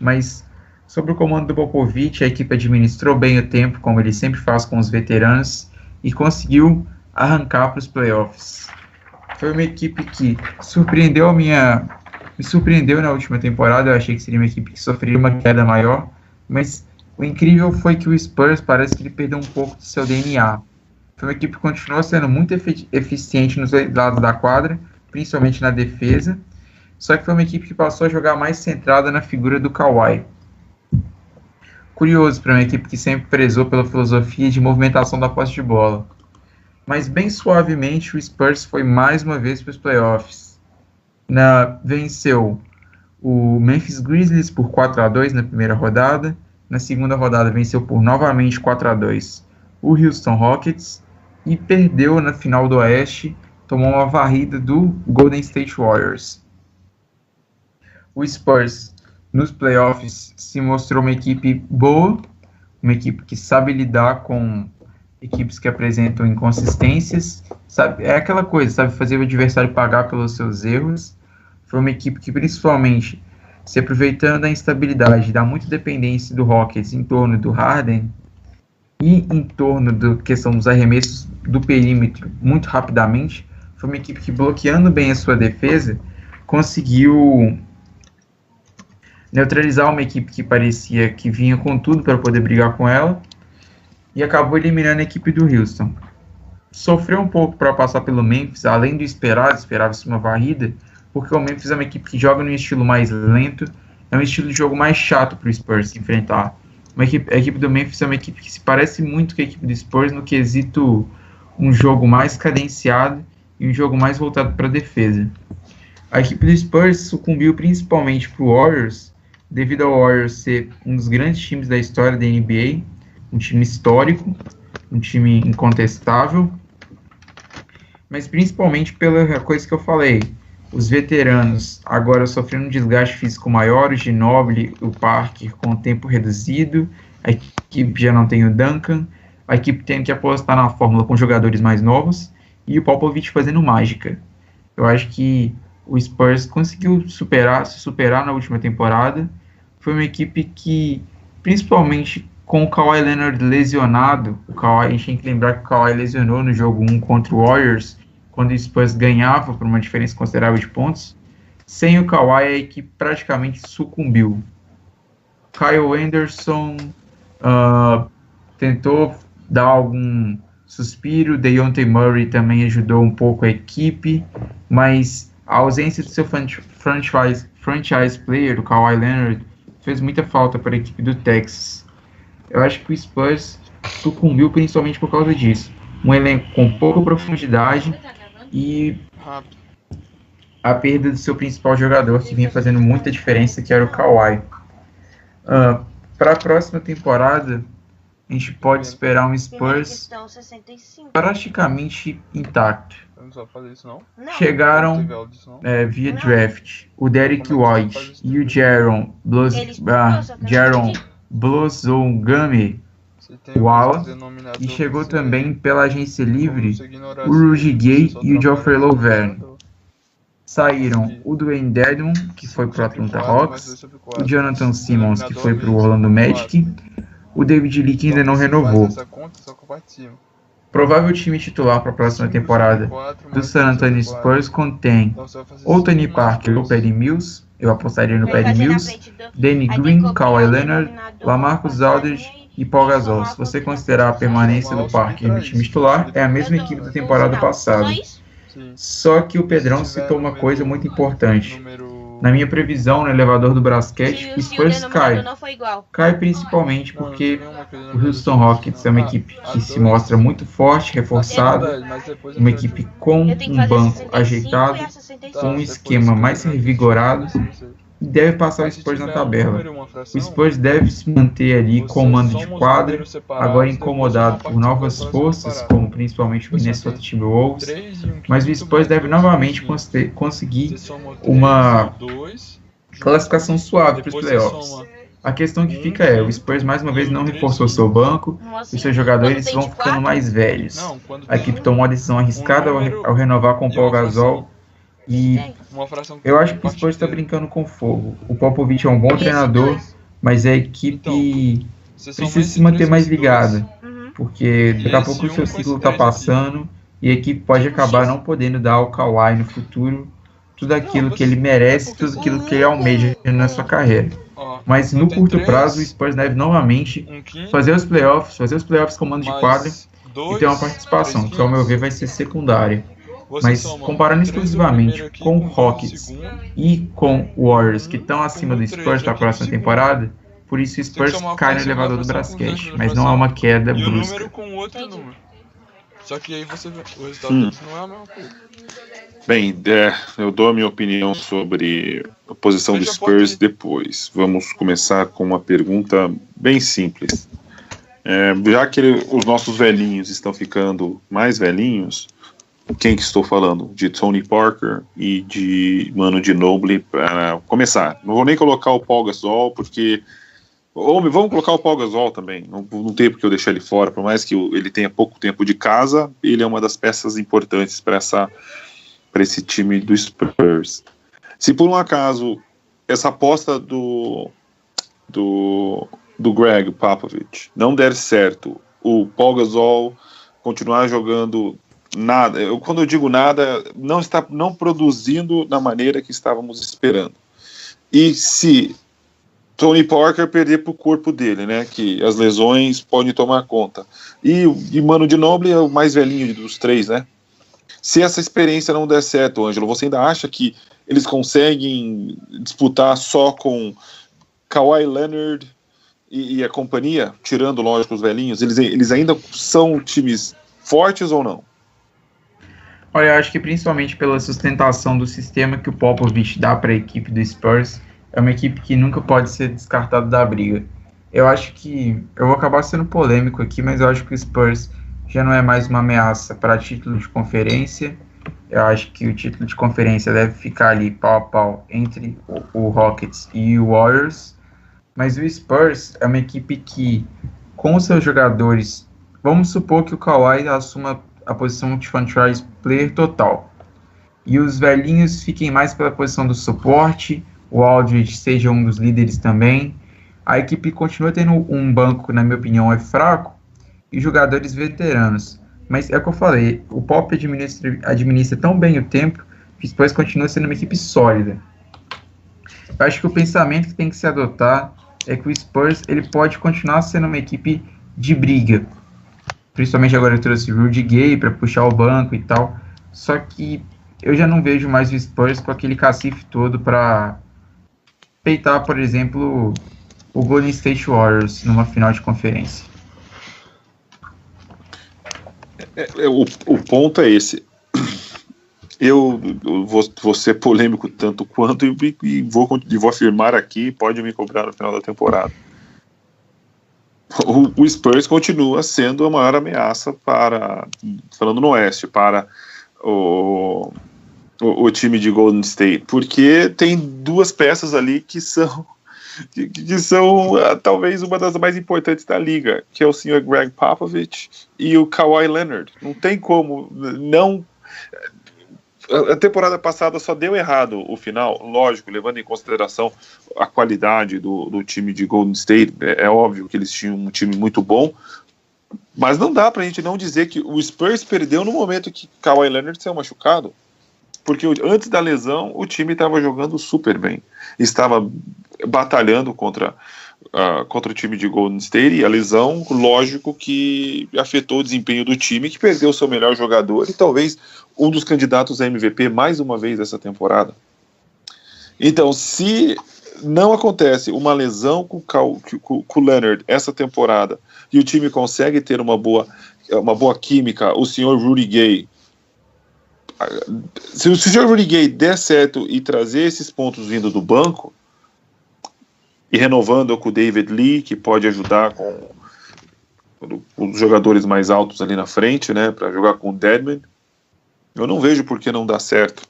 mas sob o comando do Popovich, a equipe administrou bem o tempo, como ele sempre faz com os veteranos, e conseguiu arrancar para os playoffs. Foi uma equipe que me surpreendeu na última temporada. Eu achei que seria uma equipe que sofreria uma queda maior, mas o incrível foi que o Spurs parece que ele perdeu um pouco do seu DNA. Foi uma equipe que continuou sendo muito eficiente nos dois lados da quadra, principalmente na defesa, só que foi uma equipe que passou a jogar mais centrada na figura do Kawhi. Curioso para uma equipe que sempre prezou pela filosofia de movimentação da posse de bola. Mas bem suavemente o Spurs foi mais uma vez para os playoffs. Venceu o Memphis Grizzlies por 4-2 na primeira rodada. Na segunda rodada venceu por novamente 4-2 o Houston Rockets e perdeu na final do Oeste, tomou uma varrida do Golden State Warriors. O Spurs nos playoffs se mostrou uma equipe boa, uma equipe que sabe lidar com equipes que apresentam inconsistências, é aquela coisa, sabe fazer o adversário pagar pelos seus erros. Foi uma equipe que, principalmente, se aproveitando da instabilidade, da muita dependência do Rockets em torno do Harden e em torno da questão dos arremessos do perímetro muito rapidamente, foi uma equipe que, bloqueando bem a sua defesa, conseguiu neutralizar uma equipe que parecia que vinha com tudo para poder brigar com ela, e acabou eliminando a equipe do Houston. Sofreu um pouco para passar pelo Memphis, além do esperava-se uma varrida, porque o Memphis é uma equipe que joga num estilo mais lento, é um estilo de jogo mais chato para o Spurs se enfrentar. A equipe do Memphis é uma equipe que se parece muito com a equipe do Spurs no quesito um jogo mais cadenciado e um jogo mais voltado para a defesa. A equipe do Spurs sucumbiu principalmente para o Warriors, devido ao Warriors ser um dos grandes times da história da NBA, um time histórico, um time incontestável, mas principalmente pela coisa que eu falei, os veteranos agora sofrendo um desgaste físico maior, o Ginobili, o Parker com o tempo reduzido, a equipe já não tem o Duncan, a equipe tendo que apostar na fórmula com jogadores mais novos, e o Popovich fazendo mágica. Eu acho que o Spurs conseguiu se superar na última temporada. Foi uma equipe que, principalmente com o Kawhi Leonard lesionado, a gente tem que lembrar que o Kawhi lesionou no jogo 1 contra o Warriors, quando o Spurs ganhava por uma diferença considerável de pontos. Sem o Kawhi, a equipe praticamente sucumbiu. Kyle Anderson tentou dar algum suspiro, Dejounte Murray também ajudou um pouco a equipe, mas A ausência do seu franchise player, o Kawhi Leonard, fez muita falta para a equipe do Texas. Eu acho que o Spurs sucumbiu principalmente por causa disso. Um elenco com pouca profundidade e a perda do seu principal jogador, que vinha fazendo muita diferença, que era o Kawhi. Para a próxima temporada, a gente pode esperar um Spurs praticamente intacto. Eu não só fazer isso, não. Chegaram via draft o Derrick White e o Jaron Blosongame Walla, e chegou também pela agência livre o Rudy Gay e o Geoffrey Lauvergne. Saíram o Dwayne Dedmon, que foi para o Atlanta Hawks, o Jonathan Simmons, que foi para o Orlando Magic, o David Lee, que ainda não renovou. Provável time titular para a próxima temporada do San Antonio Spurs contém ou Tony Parker ou Patty Mills, eu apostaria no Patty Mills, Danny Green, Kawhi Leonard, LaMarcus Aldridge e Paul Gasol. Se você considerar a permanência do Parker no time titular, é a mesma equipe da temporada passada. Só que o Pedrão citou uma coisa muito importante. Na minha previsão, no elevador do basquete, o Spurs cai. Cai principalmente porque o Houston Rockets é uma equipe que se mostra muito forte, reforçada, uma equipe com um banco ajeitado, com um esquema mais revigorado, e deve passar o Spurs na tabela. O Spurs deve se manter ali com mando de quadra, agora incomodado por novas forças, como principalmente o Minnesota Timberwolves, mas o Spurs deve novamente conseguir uma classificação suave para os playoffs. A questão que fica é, o Spurs mais uma vez não reforçou seu banco, e seus jogadores vão ficando mais velhos. A equipe tomou uma decisão arriscada ao renovar com o Paul Gasol, e eu acho que o Spurs está brincando com fogo. O Popovich é um bom treinador, mas a equipe precisa se manter mais ligada, porque daqui a pouco o seu ciclo está passando e a equipe pode acabar não podendo dar ao Kawhi no futuro tudo aquilo que ele merece, tudo aquilo que ele almeja na sua carreira. Mas no curto prazo o Spurs deve novamente fazer os playoffs com mando de quadra e ter uma participação, que ao meu ver vai ser secundária. Mas comparando exclusivamente com o Rockets e com o Warriors, que estão acima do Spurs para a próxima temporada, por isso o Spurs cai no elevador do basquete, mas não é uma queda brusca. Só que aí você vê, o resultado deles não é a mesma coisa. Bem, eu dou a minha opinião sobre a posição do Spurs depois. Vamos começar com uma pergunta bem simples. Já que os nossos velhinhos estão ficando mais velhinhos, quem que estou falando? De Tony Parker e de Manu Ginobili para começar. Não vou nem colocar o Paul Gasol, porque... vamos colocar o Paul Gasol também. Não tem porque eu deixar ele fora, por mais que ele tenha pouco tempo de casa, ele é uma das peças importantes para esse time do Spurs. Se por um acaso essa aposta do Greg Popovich não der certo, o Paul Gasol continuar jogando nada, quando eu digo nada, não produzindo da maneira que estávamos esperando. E se Tony Parker perder para o corpo dele, né, que as lesões podem tomar conta. E Manu Ginobili é o mais velhinho dos três, né? Se essa experiência não der certo, Ângelo, você ainda acha que eles conseguem disputar só com Kawhi Leonard e a companhia, tirando, lógico, os velhinhos? Eles ainda são times fortes ou não? Olha, eu acho que principalmente pela sustentação do sistema que o Popovich dá para a equipe do Spurs, é uma equipe que nunca pode ser descartada da briga. Eu acho que... eu vou acabar sendo polêmico aqui, mas eu acho que o Spurs já não é mais uma ameaça para título de conferência. Eu acho que o título de conferência deve ficar ali pau a pau entre o Rockets e o Warriors. Mas o Spurs é uma equipe que, com os seus jogadores... vamos supor que o Kawhi assuma a posição de franchise player total. E os velhinhos fiquem mais pela posição do suporte, o Aldridge seja um dos líderes também. A equipe continua tendo um banco que, na minha opinião, é fraco, e jogadores veteranos. Mas é o que eu falei, o Pop administra tão bem o tempo, que depois continua sendo uma equipe sólida. Eu acho que o pensamento que tem que se adotar é que o Spurs ele pode continuar sendo uma equipe de briga. Principalmente agora eu trouxe o Rudy Gay para puxar o banco e tal. Só que eu já não vejo mais o Spurs com aquele cacife todo para peitar, por exemplo, o Golden State Warriors numa final de conferência. O ponto é esse. Eu vou ser polêmico tanto quanto e vou afirmar aqui, pode me cobrar no final da temporada. O Spurs continua sendo a maior ameaça falando no Oeste, para o time de Golden State, porque tem duas peças ali que são talvez uma das mais importantes da liga, que é o senhor Greg Popovich e o Kawhi Leonard. Não tem como não. A temporada passada só deu errado o final, lógico, levando em consideração a qualidade do time de Golden State. É óbvio que eles tinham um time muito bom, mas não dá pra gente não dizer que o Spurs perdeu no momento que Kawhi Leonard saiu machucado, porque antes da lesão o time estava jogando super bem, estava batalhando contra o time de Golden State, e a lesão, lógico que afetou o desempenho do time, que perdeu o seu melhor jogador e talvez um dos candidatos a MVP mais uma vez essa temporada. Então, se não acontece uma lesão com o Leonard essa temporada e o time consegue ter uma boa química, o senhor Rudy Gay, se o senhor Rudy Gay der certo e trazer esses pontos vindo do banco e renovando com o David Lee, que pode ajudar com os jogadores mais altos ali na frente, né, para jogar com o Deadman, eu não vejo por que não dá certo.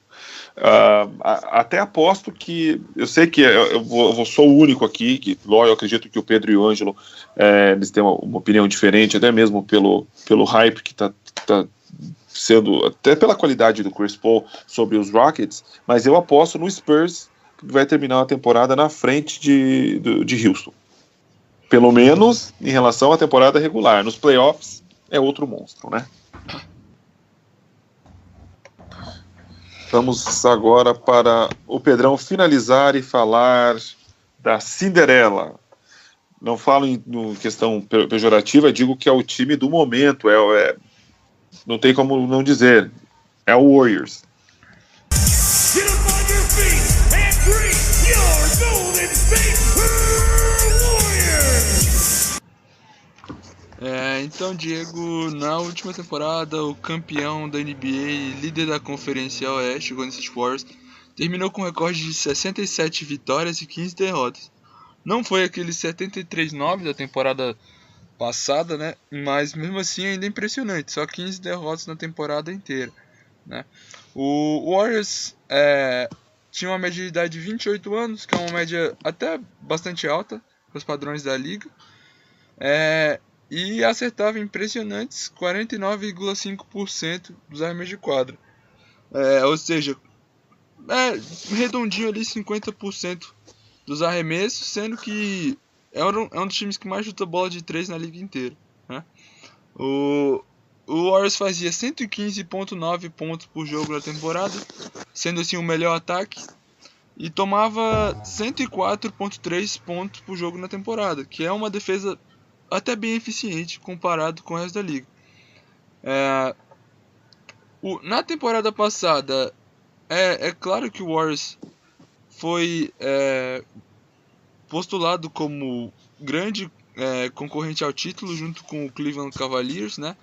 Até aposto que, eu sei que eu sou o único aqui, que eu acredito que o Pedro e o Ângelo eles têm uma opinião diferente, até mesmo pelo hype que tá sendo, até pela qualidade do Chris Paul sobre os Rockets, mas eu aposto no Spurs, que vai terminar a temporada na frente de Houston. Pelo menos em relação à temporada regular. Nos playoffs é outro monstro, né? Vamos agora para o Pedrão finalizar e falar da Cinderela. Não falo em questão pejorativa, digo que é o time do momento, não tem como não dizer, é o Warriors. Get up on your feet and greet your Golden State Warriors! Então, Diego, na última temporada, o campeão da NBA e líder da Conferência Oeste, o Golden State Warriors, terminou com um recorde de 67 vitórias e 15 derrotas. Não foi aquele 73-9 da temporada passada, né? Mas mesmo assim ainda é impressionante, só 15 derrotas na temporada inteira, né? O Warriors tinha uma média de idade de 28 anos, que é uma média até bastante alta para os padrões da liga, e acertava impressionantes 49,5% dos arremessos de quadra, ou seja, redondinho ali 50% dos arremessos, sendo que é um dos times que mais chuta bola de 3 na liga inteira, né? O Warriors fazia 115,9 pontos por jogo na temporada, sendo assim o melhor ataque, e tomava 104,3 pontos por jogo na temporada, que é uma defesa até bem eficiente comparado com o resto da liga. Na temporada passada, é claro que o Warriors foi postulado como grande concorrente ao título junto com o Cleveland Cavaliers, né?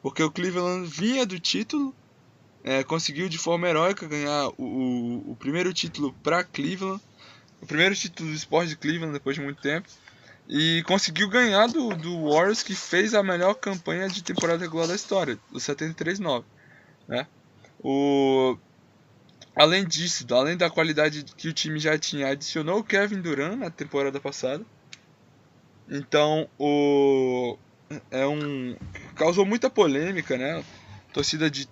Porque o Cleveland vinha do título, conseguiu de forma heróica ganhar o primeiro título para Cleveland, o primeiro título do esporte de Cleveland depois de muito tempo, e conseguiu ganhar do Warriors, que fez a melhor campanha de temporada regular da história, o 73-9, né? Além disso, além da qualidade que o time já tinha, adicionou o Kevin Durant na temporada passada. Então, causou muita polêmica, né? A torcida de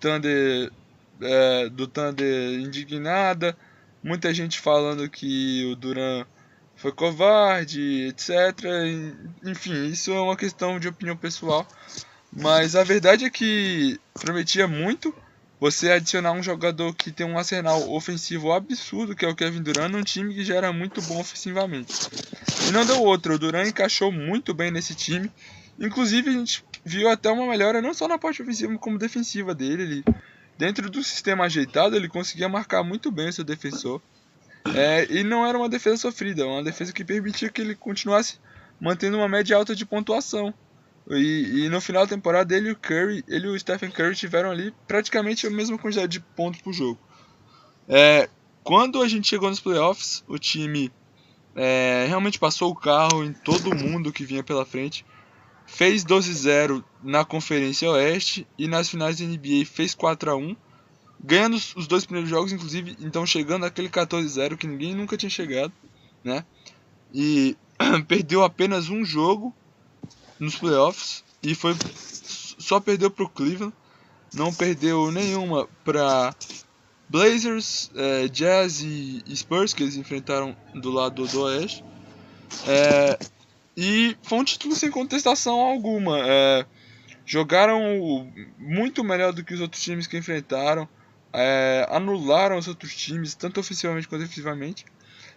do Thunder indignada, muita gente falando que o Durant foi covarde, etc. Enfim, isso é uma questão de opinião pessoal, mas a verdade é que prometia muito você adicionar um jogador que tem um arsenal ofensivo absurdo, que é o Kevin Durant, num time que já era muito bom ofensivamente. E não deu outra, o Durant encaixou muito bem nesse time. Inclusive a gente viu até uma melhora não só na parte ofensiva como defensiva dele. Ele dentro do sistema ajeitado, ele conseguia marcar muito bem o seu defensor. E não era uma defesa sofrida, uma defesa que permitia que ele continuasse mantendo uma média alta de pontuação. E no final da temporada, ele e o Stephen Curry tiveram ali praticamente a mesma quantidade de pontos por jogo. Quando a gente chegou nos playoffs, o time realmente passou o carro em todo mundo que vinha pela frente. Fez 12-0 na Conferência Oeste e nas finais da NBA fez 4-1, ganhando os 2 primeiros jogos, inclusive, então chegando àquele 14-0 que ninguém nunca tinha chegado, né? E perdeu apenas um jogo nos playoffs e só perdeu para o Cleveland, não perdeu nenhuma para Blazers, Jazz e Spurs, que eles enfrentaram do lado do Oeste. E foi um título sem contestação alguma. Jogaram muito melhor do que os outros times que enfrentaram. Anularam os outros times, tanto ofensivamente quanto defensivamente.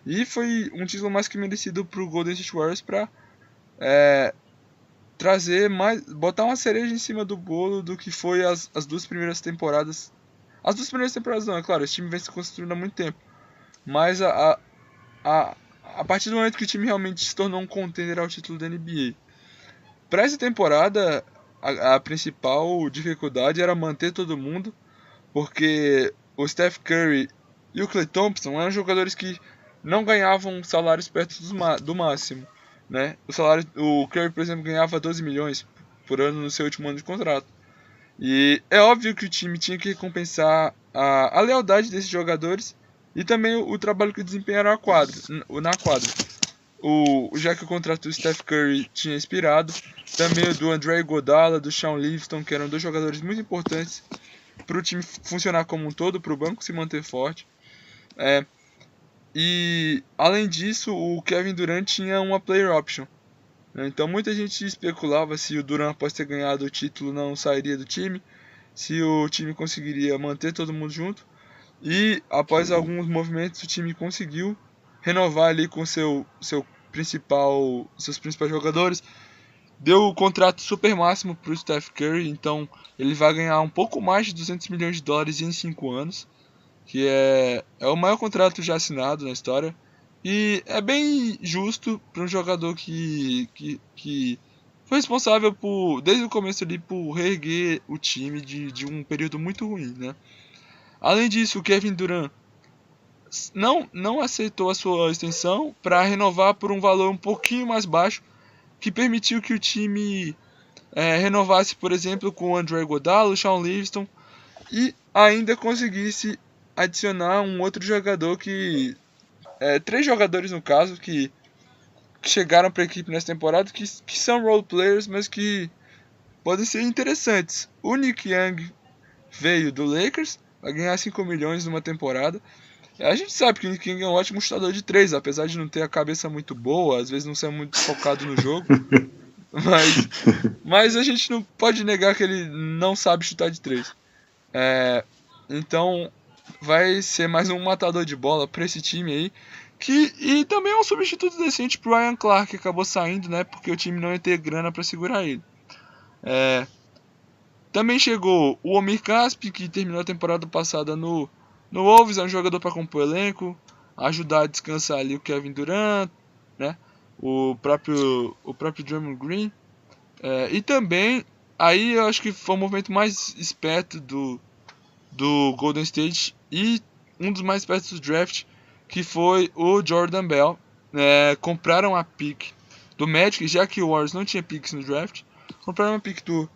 E foi um título mais que merecido para o Golden State Warriors para trazer mais, botar uma cereja em cima do bolo do que foi as 2 primeiras temporadas. As 2 primeiras temporadas não, é claro, esse time vem se construindo há muito tempo. Mas a partir do momento que o time realmente se tornou um contender ao título da NBA. Para essa temporada, a principal dificuldade era manter todo mundo, porque o Steph Curry e o Klay Thompson eram jogadores que não ganhavam salários perto do máximo, né? O Curry, por exemplo, ganhava 12 milhões por ano no seu último ano de contrato. E é óbvio que o time tinha que recompensar a lealdade desses jogadores e também o trabalho que desempenharam na quadra. Já que o contrato do Steph Curry tinha expirado, também o do Andre Iguodala, do Shaun Livingston, que eram 2 jogadores muito importantes para o time funcionar como um todo, para o banco se manter forte. E além disso, o Kevin Durant tinha uma player option. Então muita gente especulava se o Durant, após ter ganhado o título, não sairia do time, se o time conseguiria manter todo mundo junto. E após alguns movimentos, o time conseguiu renovar ali com seus principais jogadores. Deu o contrato super máximo para o Steph Curry, então ele vai ganhar um pouco mais de 200 milhões de dólares em 5 anos, que é o maior contrato já assinado na história. E é bem justo para um jogador que foi responsável desde o começo ali por reerguer o time de um período muito ruim, né? Além disso, o Kevin Durant não aceitou a sua extensão para renovar por um valor um pouquinho mais baixo, que permitiu que o time renovasse, por exemplo, com o Andre Iguodala, o Shaun Livingston, e ainda conseguisse adicionar um outro jogador 3 jogadores no caso que chegaram para a equipe nessa temporada, que são role players, mas que podem ser interessantes. O Nick Young veio do Lakers, vai ganhar 5 milhões numa temporada. A gente sabe que o Nick Young é um ótimo chutador de 3, apesar de não ter a cabeça muito boa, às vezes não ser muito focado no jogo. Mas a gente não pode negar que ele não sabe chutar de 3. Então vai ser mais um matador de bola para esse time aí. E também é um substituto decente pro Ryan Clark, que acabou saindo, né? Porque o time não ia ter grana para segurar ele. Também chegou o Omir Caspi, que terminou a temporada passada no Wolves, é um jogador para compor elenco, ajudar a descansar ali o Kevin Durant, né? O próprio Draymond Green. E também, aí eu acho que foi o movimento mais esperto do Golden State e um dos mais espertos do draft, que foi o Jordan Bell. Compraram a pick do Magic, já que o Warriors não tinha picks no draft, compraram a pick do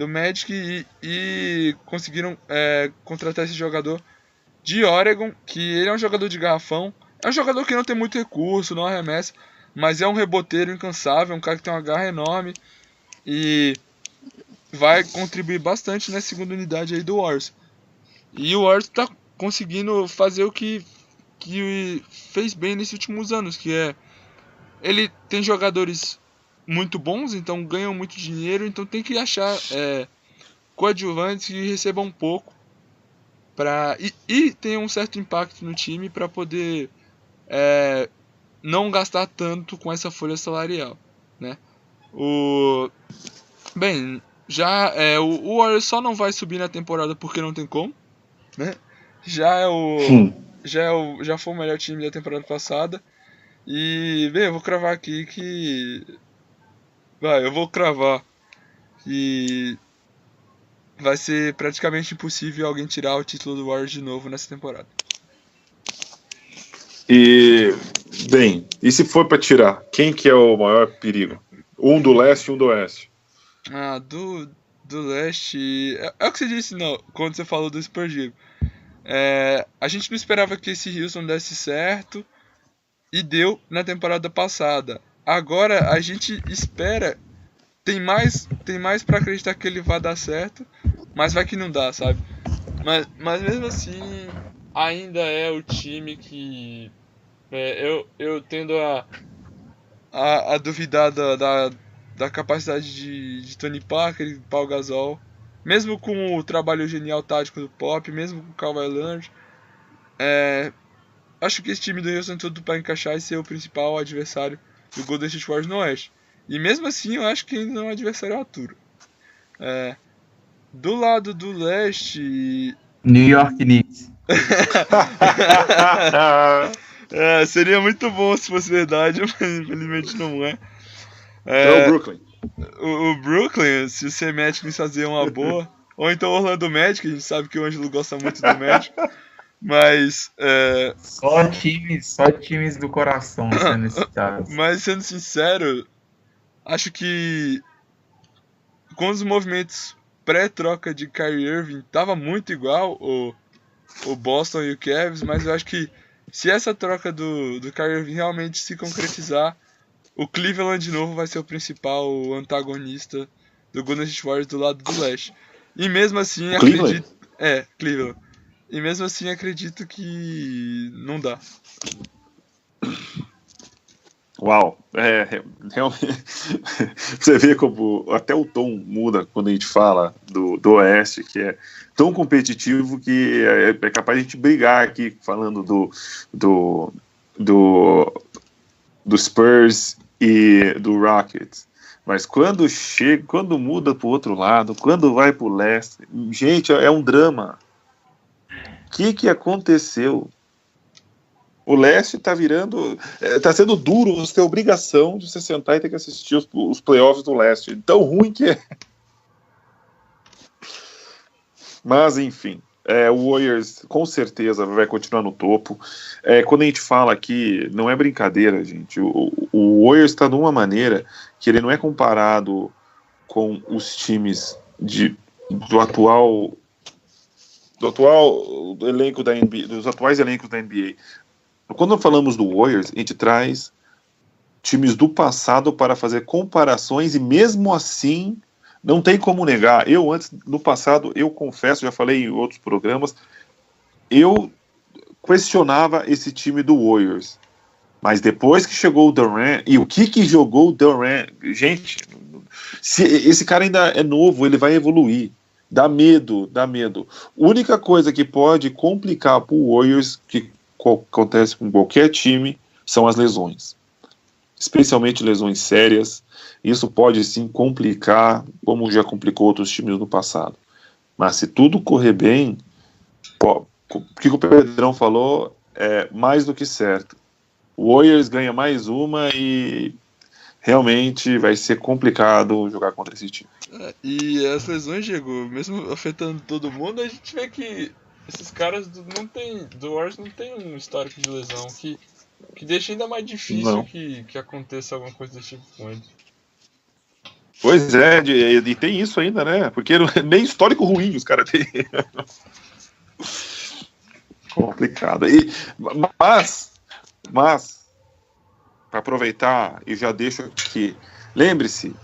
Magic e conseguiram contratar esse jogador de Oregon, que ele é um jogador de garrafão, é um jogador que não tem muito recurso, não arremessa, mas é um reboteiro incansável, um cara que tem uma garra enorme e vai contribuir bastante na segunda unidade aí do Warriors. E o Warriors está conseguindo fazer o que fez bem nesses últimos anos, que ele tem jogadores muito bons, então ganham muito dinheiro, então tem que achar coadjuvantes que recebam um pouco e tenham um certo impacto no time para poder não gastar tanto com essa folha salarial, né? O Warriors só não vai subir na temporada porque não tem como, né? Já foi o melhor time da temporada passada. E, bem, eu vou cravar aqui que... eu vou cravar que vai ser praticamente impossível alguém tirar o título do Warriors de novo nessa temporada. E, bem, e se for pra tirar, quem que é o maior perigo? Um do leste e um do oeste. Do leste... É o que você disse, não, quando você falou do Spurs, Diego. A gente não esperava que esse Houston desse certo e deu na temporada passada. Agora a gente espera, tem mais para acreditar que ele vai dar certo, mas vai que não dá, sabe? Mas mesmo assim, ainda é o time que eu tendo a duvidar da capacidade de Tony Parker e Paul Gasol, mesmo com o trabalho genial tático do Pop, mesmo com o Kawhi Leonard. Acho que esse time do Houston tem tudo para encaixar e ser o principal adversário do Golden State Warriors no Oeste. E mesmo assim, eu acho que ainda não é um adversário à altura. Do lado do Leste... New York Knicks. Seria muito bom se fosse verdade, mas infelizmente não é. É o Brooklyn. O Brooklyn, se o C-Magic nos fazer uma boa... Ou então o Orlando Magic, a gente sabe que o Ângelo gosta muito do Magic. Mas... Só times do coração sendo citados. Mas sendo sincero, acho que com os movimentos pré-troca de Kyrie Irving tava muito igual o Boston e o Cavs, mas eu acho que se essa troca do Kyrie Irving realmente se concretizar, o Cleveland de novo vai ser o principal antagonista do Golden State Warriors do lado do leste. E mesmo assim acredito... Cleveland. E mesmo assim acredito que não dá. Uau, realmente. Você vê como até o tom muda quando a gente fala do Oeste, que é tão competitivo que é capaz de a gente brigar aqui falando do Spurs e do Rockets. Mas quando muda pro outro lado, quando vai pro leste, gente, é um drama. O que aconteceu? O leste tá virando... tá sendo duro, você tem a obrigação de você sentar e ter que assistir os playoffs do leste. Tão ruim que é. Mas, enfim, o Warriors com certeza vai continuar no topo. Quando a gente fala aqui, não é brincadeira, gente. O Warriors está de uma maneira que ele não é comparado com os times do atual elenco da NBA, dos atuais elencos da NBA. Quando falamos do Warriors, a gente traz times do passado para fazer comparações e mesmo assim não tem como negar. No passado, eu confesso, já falei em outros programas, eu questionava esse time do Warriors. Mas depois que chegou o Durant, e o que jogou o Durant, gente, esse cara ainda é novo, ele vai evoluir. Dá medo. A única coisa que pode complicar para o Warriors, que acontece com qualquer time, são as lesões. Especialmente lesões sérias. Isso pode sim complicar, como já complicou outros times no passado. Mas se tudo correr bem, o que o Pedrão falou é mais do que certo. O Warriors ganha mais uma e realmente vai ser complicado jogar contra esse time. E as lesões, Diego, mesmo afetando todo mundo, a gente vê que esses caras do Warriors não tem um histórico de lesão que deixa ainda mais difícil que aconteça alguma coisa desse tipo com eles. Pois é, e tem isso ainda, né? Porque nem histórico ruim os caras têm. Complicado. Mas para aproveitar, e já deixo aqui, lembre-se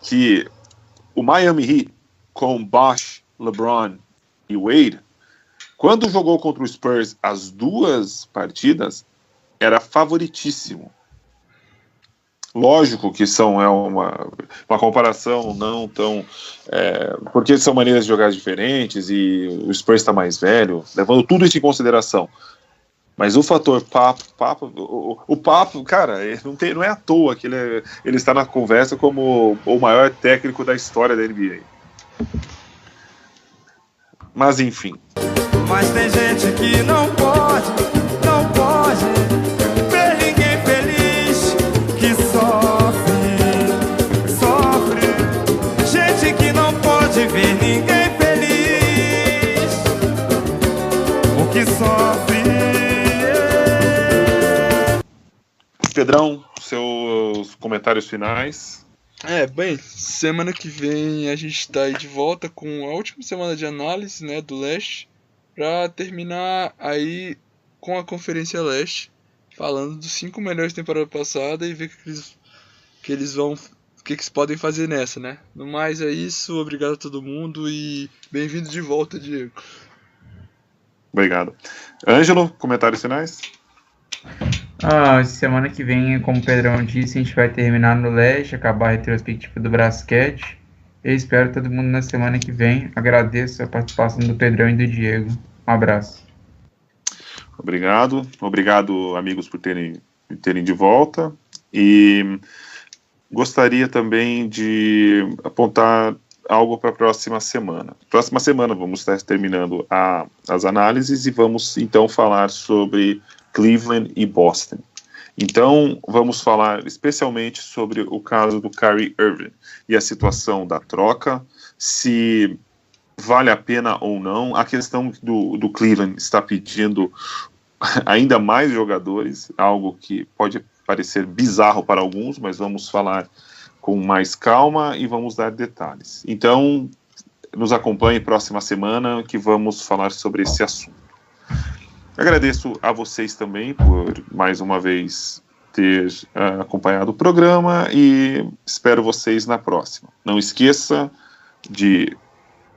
que o Miami Heat, com Bosh, LeBron e Wade, quando jogou contra o Spurs as duas partidas, era favoritíssimo. Lógico que é uma comparação não tão... porque são maneiras de jogar diferentes e o Spurs está mais velho, levando tudo isso em consideração. Mas o fator o papo, cara, não é à toa que ele está na conversa como o maior técnico da história da NBA. Mas enfim. Mas tem gente que não pode ver ninguém feliz, que sofre. Gente que não pode ver ninguém feliz, porque sofre. Pedrão, seus comentários finais. Bem, semana que vem a gente tá aí de volta com a última semana de análise, né, do Leste, pra terminar aí com a Conferência Leste, falando dos 5 melhores da temporada passada e ver o que eles podem fazer nessa, né. No mais é isso, obrigado a todo mundo e bem-vindo de volta, Diego. Obrigado. Ângelo, comentários finais? Semana que vem, como o Pedrão disse, a gente vai terminar no Leste, acabar a retrospectiva do Brasquete. Eu espero todo mundo na semana que vem. Agradeço a participação do Pedrão e do Diego. Um abraço. Obrigado, amigos, por terem de volta. E gostaria também de apontar algo para a próxima semana. Próxima semana vamos estar terminando as análises e vamos então falar sobre Cleveland e Boston. Então, vamos falar especialmente sobre o caso do Kyrie Irving e a situação da troca, se vale a pena ou não. A questão do Cleveland está pedindo ainda mais jogadores, algo que pode parecer bizarro para alguns, mas vamos falar com mais calma e vamos dar detalhes. Então, nos acompanhe próxima semana que vamos falar sobre esse assunto. Agradeço a vocês também por mais uma vez ter acompanhado o programa e espero vocês na próxima. Não esqueça de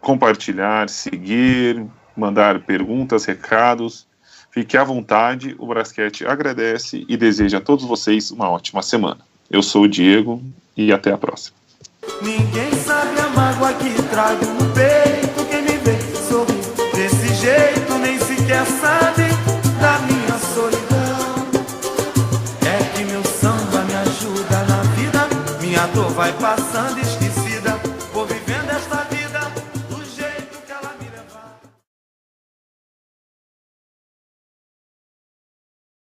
compartilhar, seguir, mandar perguntas, recados. Fique à vontade, o Brasquete agradece e deseja a todos vocês uma ótima semana. Eu sou o Diego e até a próxima. Ninguém sabe a mágoa que trago no peito. Quem me vê sorrir desse jeito nem sequer sabe da minha solidão. É que meu samba me ajuda na vida, minha dor vai passando e